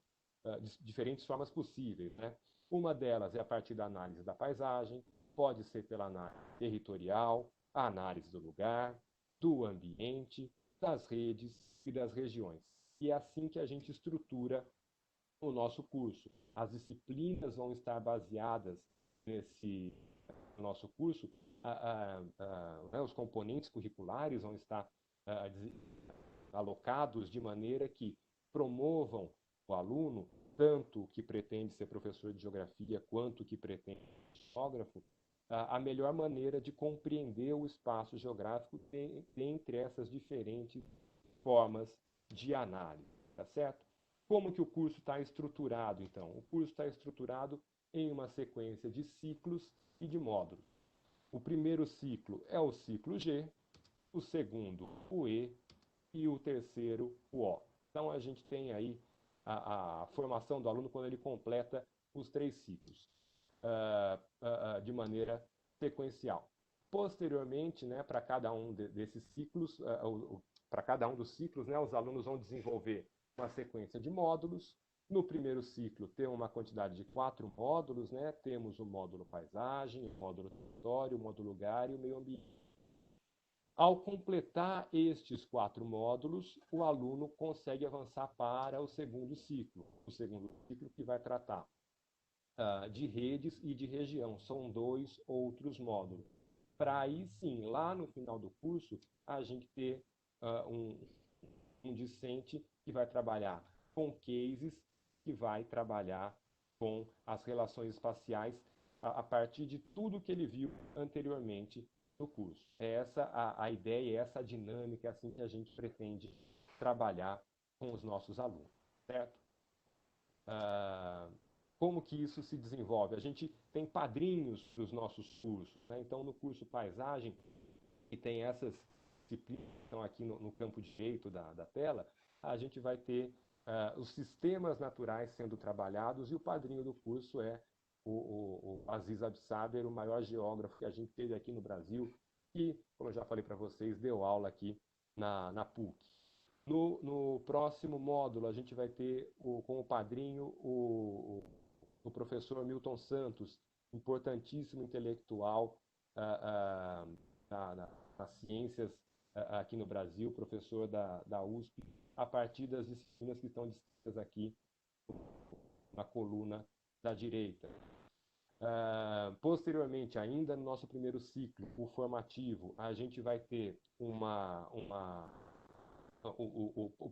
Né? Uma delas é a partir da análise da paisagem, pode ser pela análise territorial, a análise do lugar, do ambiente, das redes e das regiões. E é assim que a gente estrutura o nosso curso. As disciplinas vão estar baseadas nesse nosso curso, né, os componentes curriculares vão estar alocados de maneira que promovam o aluno, tanto que pretende ser professor de geografia quanto que pretende ser geógrafo, a melhor maneira de compreender o espaço geográfico entre essas diferentes formas de análise, tá certo? Como que o curso está estruturado, então? O curso está estruturado em uma sequência de ciclos e de módulos. O primeiro ciclo é o ciclo G, o segundo o E e o terceiro o O. Então a gente tem aí a formação do aluno quando ele completa os 3 ciclos de maneira sequencial. Posteriormente, né, para cada um desses ciclos, para cada um dos ciclos, né, os alunos vão desenvolver uma sequência de módulos. No primeiro ciclo, tem uma quantidade de 4 módulos, né? Temos o módulo paisagem, o módulo território, o módulo lugar e o meio ambiente. Ao completar estes 4 módulos, o aluno consegue avançar para o segundo ciclo que vai tratar de redes e de região. São 2 outros módulos. Para aí sim, lá no final do curso, a gente ter um discente que vai trabalhar com cases, que vai trabalhar com as relações espaciais a partir de tudo que ele viu anteriormente no curso. É essa a ideia, é essa a dinâmica, é assim que a gente pretende trabalhar com os nossos alunos, certo? Como que isso se desenvolve? A gente tem padrinhos para os nossos cursos, né? Então, no curso Paisagem, que tem essas disciplinas que estão aqui no campo direito da tela, a gente vai ter os sistemas naturais sendo trabalhados, e o padrinho do curso é o Aziz Absaber, o maior geógrafo que a gente teve aqui no Brasil, que, como eu já falei para vocês, deu aula aqui na PUC. No próximo módulo, a gente vai ter como padrinho o professor Milton Santos, importantíssimo intelectual nas ciências aqui no Brasil, professor da USP, a partir das disciplinas que estão descritas aqui na coluna da direita. Posteriormente, ainda no nosso primeiro ciclo, o formativo, a gente vai ter o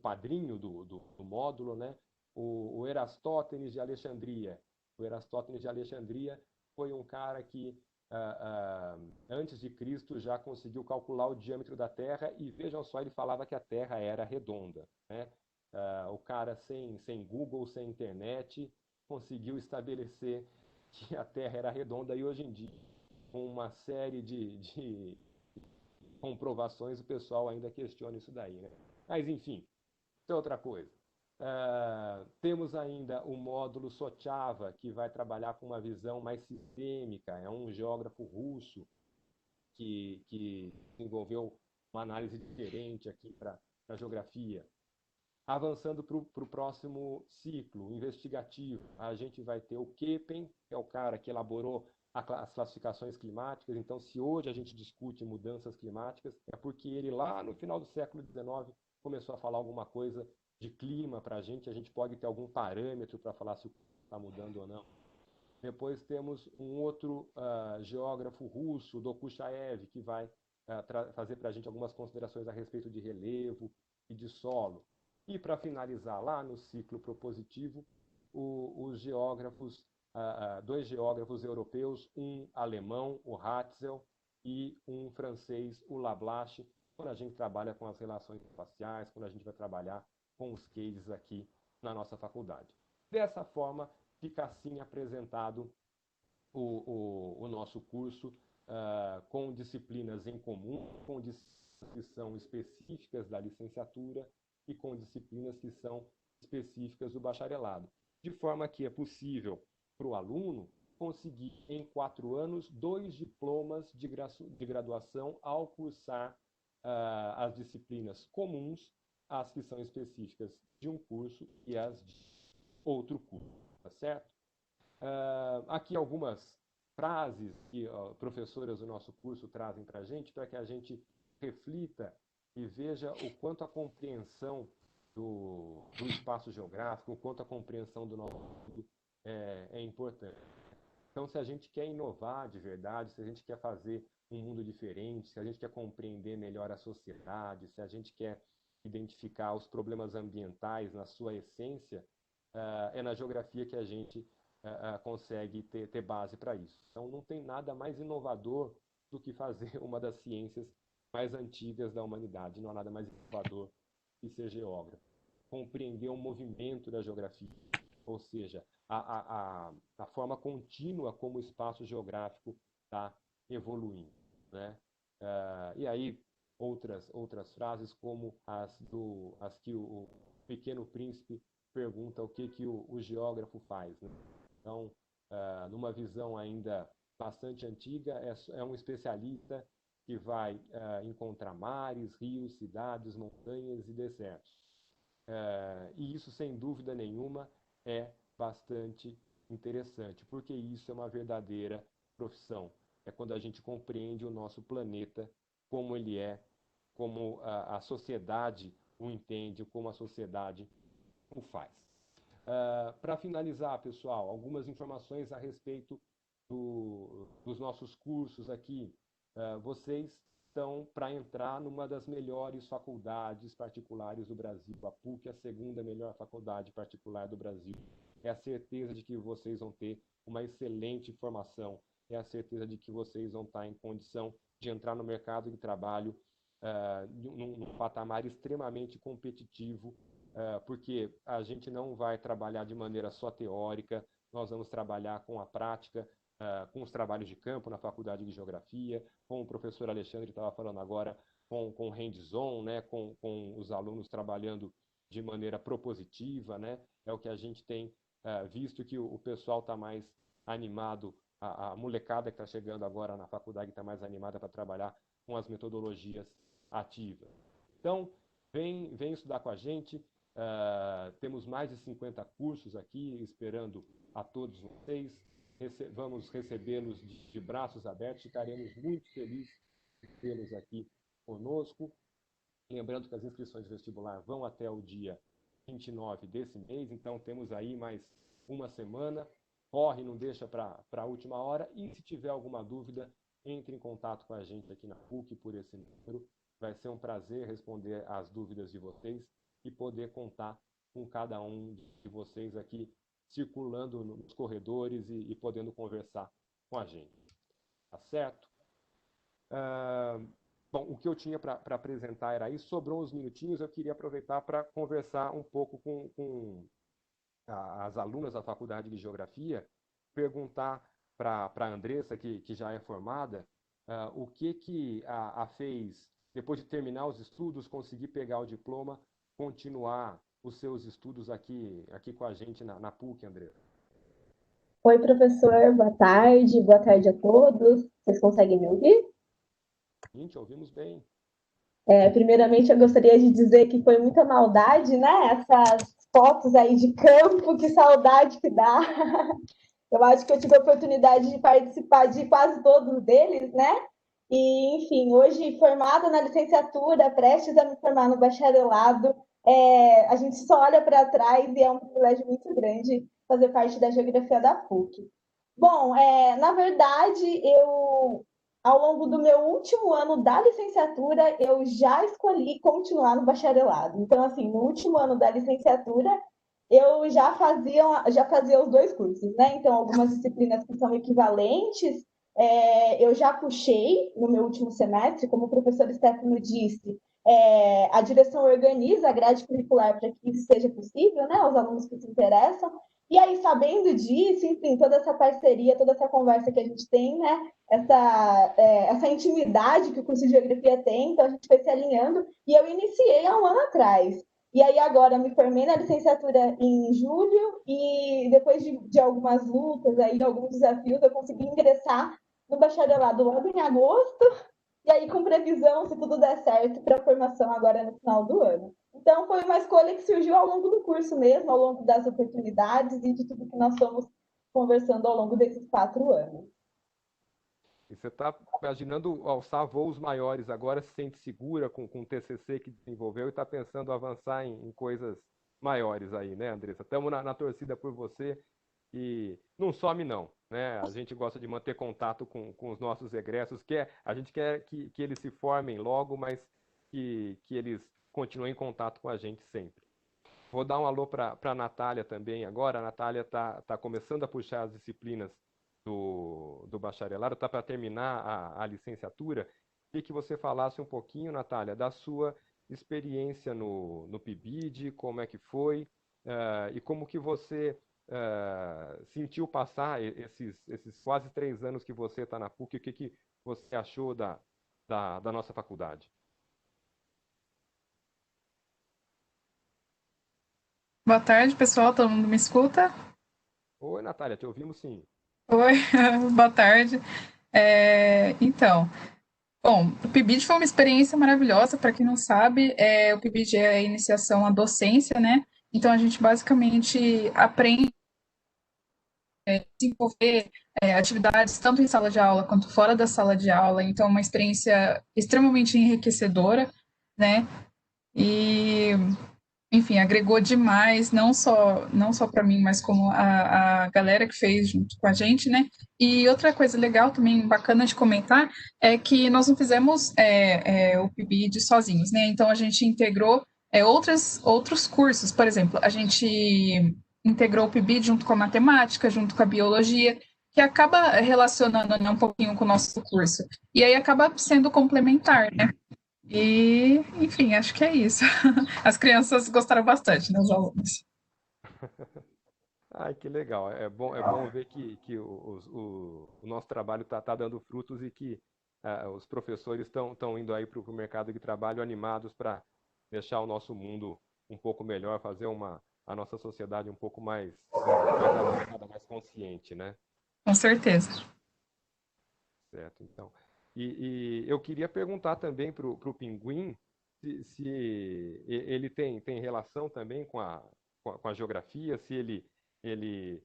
padrinho do módulo, né? O Erastótenes de Alexandria. O Erastótenes de Alexandria foi um cara que, antes de Cristo, já conseguiu calcular o diâmetro da Terra, e vejam só, ele falava que a Terra era redonda, né? O cara, sem Google, sem internet, conseguiu estabelecer que a Terra era redonda, e hoje em dia, com uma série de comprovações, o pessoal ainda questiona isso daí, né? Mas, enfim, isso é outra coisa. Temos ainda o módulo Sochava, que vai trabalhar com uma visão mais sistêmica. É um geógrafo russo que desenvolveu uma análise diferente aqui para a geografia. Avançando para o próximo ciclo investigativo, a gente vai ter o Köppen, que é o cara que elaborou as classificações climáticas. Então, se hoje a gente discute mudanças climáticas, é porque ele, lá no final do século XIX, começou a falar alguma coisa de clima para a gente pode ter algum parâmetro para falar se o clima está mudando ou não. Depois temos um outro geógrafo russo, Dokuchaev, que vai fazer para a gente algumas considerações a respeito de relevo e de solo. E, para finalizar, lá no ciclo propositivo, os geógrafos, dois geógrafos europeus, um alemão, o Hatzel, e um francês, o Lablache, quando a gente trabalha com as relações espaciais, quando a gente vai trabalhar com os cases aqui na nossa faculdade. Dessa forma, fica assim apresentado o nosso curso, com disciplinas em comum, com disciplinas que são específicas da licenciatura e com disciplinas que são específicas do bacharelado. De forma que é possível para o aluno conseguir, em 4 anos, 2 diplomas de graduação ao cursar as disciplinas comuns, as que são específicas de um curso e as de outro curso, tá certo? Aqui algumas frases que professoras do nosso curso trazem para que a gente reflita e veja o quanto a compreensão do espaço geográfico, o quanto a compreensão do nosso mundo é importante. Então, se a gente quer inovar de verdade, se a gente quer fazer um mundo diferente, se a gente quer compreender melhor a sociedade, se a gente quer identificar os problemas ambientais na sua essência, é na geografia que a gente consegue ter base para isso. Então, não tem nada mais inovador do que fazer uma das ciências mais antigas da humanidade. Não há nada mais inovador que ser geógrafo. Compreender o movimento da geografia, ou seja, a forma contínua como o espaço geográfico está evoluindo, né? E aí, outras frases, como as que o Pequeno Príncipe pergunta o que o geógrafo faz, né? Então, numa visão ainda bastante antiga, é um especialista que vai encontrar mares, rios, cidades, montanhas e desertos. E isso, sem dúvida nenhuma, é bastante interessante, porque isso é uma verdadeira profissão. É quando a gente compreende o nosso planeta, como ele é, como a sociedade o entende, como a sociedade o faz. Para finalizar, pessoal, algumas informações a respeito dos nossos cursos aqui. Vocês estão para entrar numa das melhores faculdades particulares do Brasil. A PUC é a segunda melhor faculdade particular do Brasil. É a certeza de que vocês vão ter uma excelente formação, é a certeza de que vocês vão estar em condição de entrar no mercado de trabalho num patamar extremamente competitivo, porque a gente não vai trabalhar de maneira só teórica, nós vamos trabalhar com a prática, com os trabalhos de campo na Faculdade de Geografia, com o professor Alexandre estava falando agora, com hands-on, né, com os alunos trabalhando de maneira propositiva, né, é o que a gente tem visto que o pessoal está mais animado, a molecada que está chegando agora na faculdade está mais animada para trabalhar com as metodologias ativas. Então, vem estudar com a gente, temos mais de 50 cursos aqui esperando a todos vocês, vamos recebê-los de braços abertos, ficaremos muito felizes de tê-los aqui conosco. Lembrando que as inscrições vestibular vão até o dia 29 desse mês, então temos aí mais uma semana. Corre, não deixa para a última hora. E se tiver alguma dúvida, entre em contato com a gente aqui na PUC por esse número. Vai ser um prazer responder às dúvidas de vocês e poder contar com cada um de vocês aqui circulando nos corredores e podendo conversar com a gente. Tá certo? Bom, o que eu tinha para apresentar era isso. Sobrou uns minutinhos, eu queria aproveitar para conversar um pouco com as alunas da Faculdade de Geografia, perguntar para a Andressa, que já é formada, o que a fez, depois de terminar os estudos, conseguir pegar o diploma, continuar os seus estudos aqui com a gente na PUC, Andressa. Oi, professor, boa tarde a todos. Vocês conseguem me ouvir? Sim, te ouvimos bem. Primeiramente, eu gostaria de dizer que foi muita maldade, né? Essas fotos aí de campo, que saudade que dá. Eu acho que eu tive a oportunidade de participar de quase todos deles, né? E, enfim, hoje formada na licenciatura, prestes a me formar no bacharelado, a gente só olha para trás e é um privilégio muito grande fazer parte da geografia da PUC. Bom, na verdade, ao longo do meu último ano da licenciatura, eu já escolhi continuar no bacharelado. Então, assim, no último ano da licenciatura, eu já fazia os dois cursos, né? Então, algumas disciplinas que são equivalentes, eu já puxei no meu último semestre, como o professor Stefano disse, a direção organiza a grade curricular para que isso seja possível, né? Os alunos que se interessam. E aí, sabendo disso, enfim, toda essa parceria, toda essa conversa que a gente tem, né? Essa intimidade que o curso de Geografia tem, então a gente foi se alinhando e eu iniciei há um ano atrás. E aí agora me formei na licenciatura em julho e depois de algumas lutas, aí, alguns desafios, eu consegui ingressar no bacharelado logo em agosto, e aí com previsão, se tudo der certo, para a formação agora no final do ano. Então, foi uma escolha que surgiu ao longo do curso mesmo, ao longo das oportunidades e de tudo que nós fomos conversando ao longo desses 4 anos. E você está imaginando alçar voos maiores agora, se sente segura com o TCC que desenvolveu e está pensando avançar em coisas maiores aí, né, Andressa? Estamos na torcida por você e não some não, né? A gente gosta de manter contato com os nossos egressos, a gente quer que eles se formem logo, mas que eles continuem em contato com a gente sempre. Vou dar um alô para a Natália também agora. A Natália está começando a puxar as disciplinas do bacharelado, está para terminar a licenciatura. Queria que você falasse um pouquinho, Natália, da sua experiência no PIBID, como é que foi, e como que você sentiu passar esses quase 3 anos que você está na PUC, o que você achou da nossa faculdade? Boa tarde, pessoal. Todo mundo me escuta? Oi, Natália, te ouvimos sim. Oi, boa tarde. Então, bom, o PIBID foi uma experiência maravilhosa. Para quem não sabe, o PIBID é a iniciação à docência, né? Então, a gente basicamente aprende a desenvolver atividades tanto em sala de aula quanto fora da sala de aula. Então, é uma experiência extremamente enriquecedora, né? E enfim, agregou demais, não só para mim, mas como a galera que fez junto com a gente, né? E outra coisa legal também, bacana de comentar, é que nós não fizemos o PIBID sozinhos, né? Então a gente integrou outros cursos, por exemplo, a gente integrou o PIBID junto com a matemática, junto com a biologia, que acaba relacionando, né, um pouquinho com o nosso curso. E aí acaba sendo complementar, né? E, enfim, acho que é isso. As crianças gostaram bastante, né, os alunos. Ai, que legal. É bom ver que o nosso trabalho está dando frutos e que os professores estão indo aí para o mercado de trabalho animados para deixar o nosso mundo um pouco melhor, fazer a nossa sociedade um pouco mais avançada, mais consciente, né? Com certeza. Certo, então. E eu queria perguntar também para o Pinguim se ele tem relação também com a geografia, se ele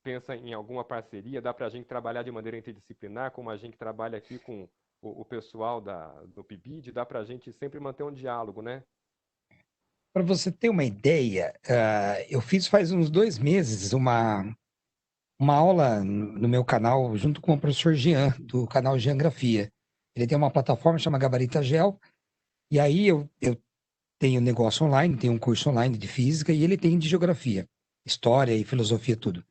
pensa em alguma parceria, dá para a gente trabalhar de maneira interdisciplinar, como a gente trabalha aqui com o pessoal do PIBID, dá para a gente sempre manter um diálogo, né? Para você ter uma ideia, eu fiz faz uns 2 meses uma aula no meu canal, junto com o professor Jean, do canal Geografia. Ele tem uma plataforma chamada Gabarita Gel, e aí eu tenho negócio online, tenho um curso online de física, e ele tem de geografia, história e filosofia, tudo.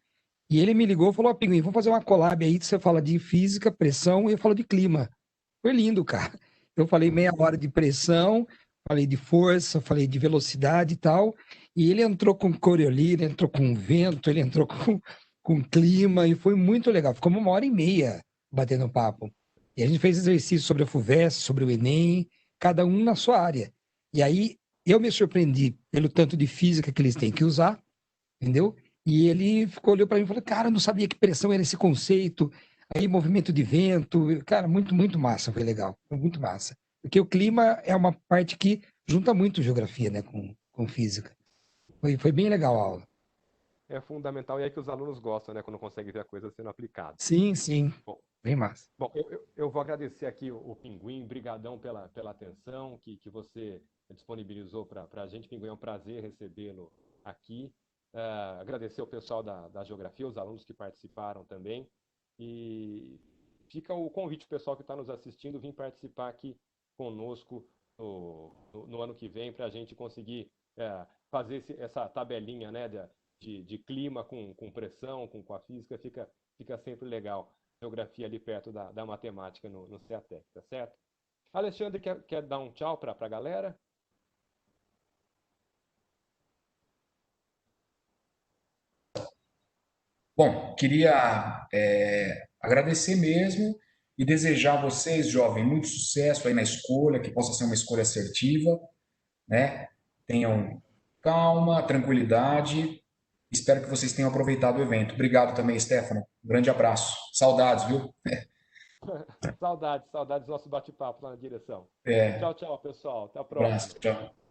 E ele me ligou e falou: Ó, Pinguim, vamos fazer uma collab aí, que você fala de física, pressão, e eu falo de clima. Foi lindo, cara. Eu falei meia hora de pressão, falei de força, falei de velocidade e tal. E ele entrou com Coriolis, ele entrou com vento, ele entrou com clima, e foi muito legal. Ficou 1 hora e meia batendo papo. E a gente fez exercício sobre a FUVEST, sobre o Enem, cada um na sua área. E aí eu me surpreendi pelo tanto de física que eles têm que usar, entendeu? E ele olhou para mim e falou: Cara, eu não sabia que pressão era esse conceito. Aí, movimento de vento, cara, muito, muito massa, foi legal, foi muito massa. Porque o clima é uma parte que junta muito geografia, né, com física. Foi bem legal a aula. É fundamental e é que os alunos gostam, né, quando conseguem ver a coisa sendo aplicada. Sim, sim, Bom, bem massa. Bom, eu vou agradecer aqui o Pinguim, brigadão pela atenção que você disponibilizou para a gente. Pinguim, é um prazer recebê-lo aqui. Agradecer o pessoal da Geografia, os alunos que participaram também. E fica o convite para o pessoal que está nos assistindo vir participar aqui conosco no ano que vem para a gente conseguir fazer essa tabelinha, né, de clima com pressão, com a física, fica sempre legal. Geografia ali perto da matemática no CEATEC, tá certo? Alexandre, quer dar um tchau para a galera? Bom, queria agradecer mesmo e desejar a vocês, jovem, muito sucesso aí na escolha, que possa ser uma escolha assertiva, né? Tenham calma, tranquilidade. Espero que vocês tenham aproveitado o evento. Obrigado também, Stefano. Um grande abraço. Saudades, viu? Saudades do nosso bate-papo lá na direção. É, Tchau, tchau, pessoal. Até a abraço. próxima. Tchau.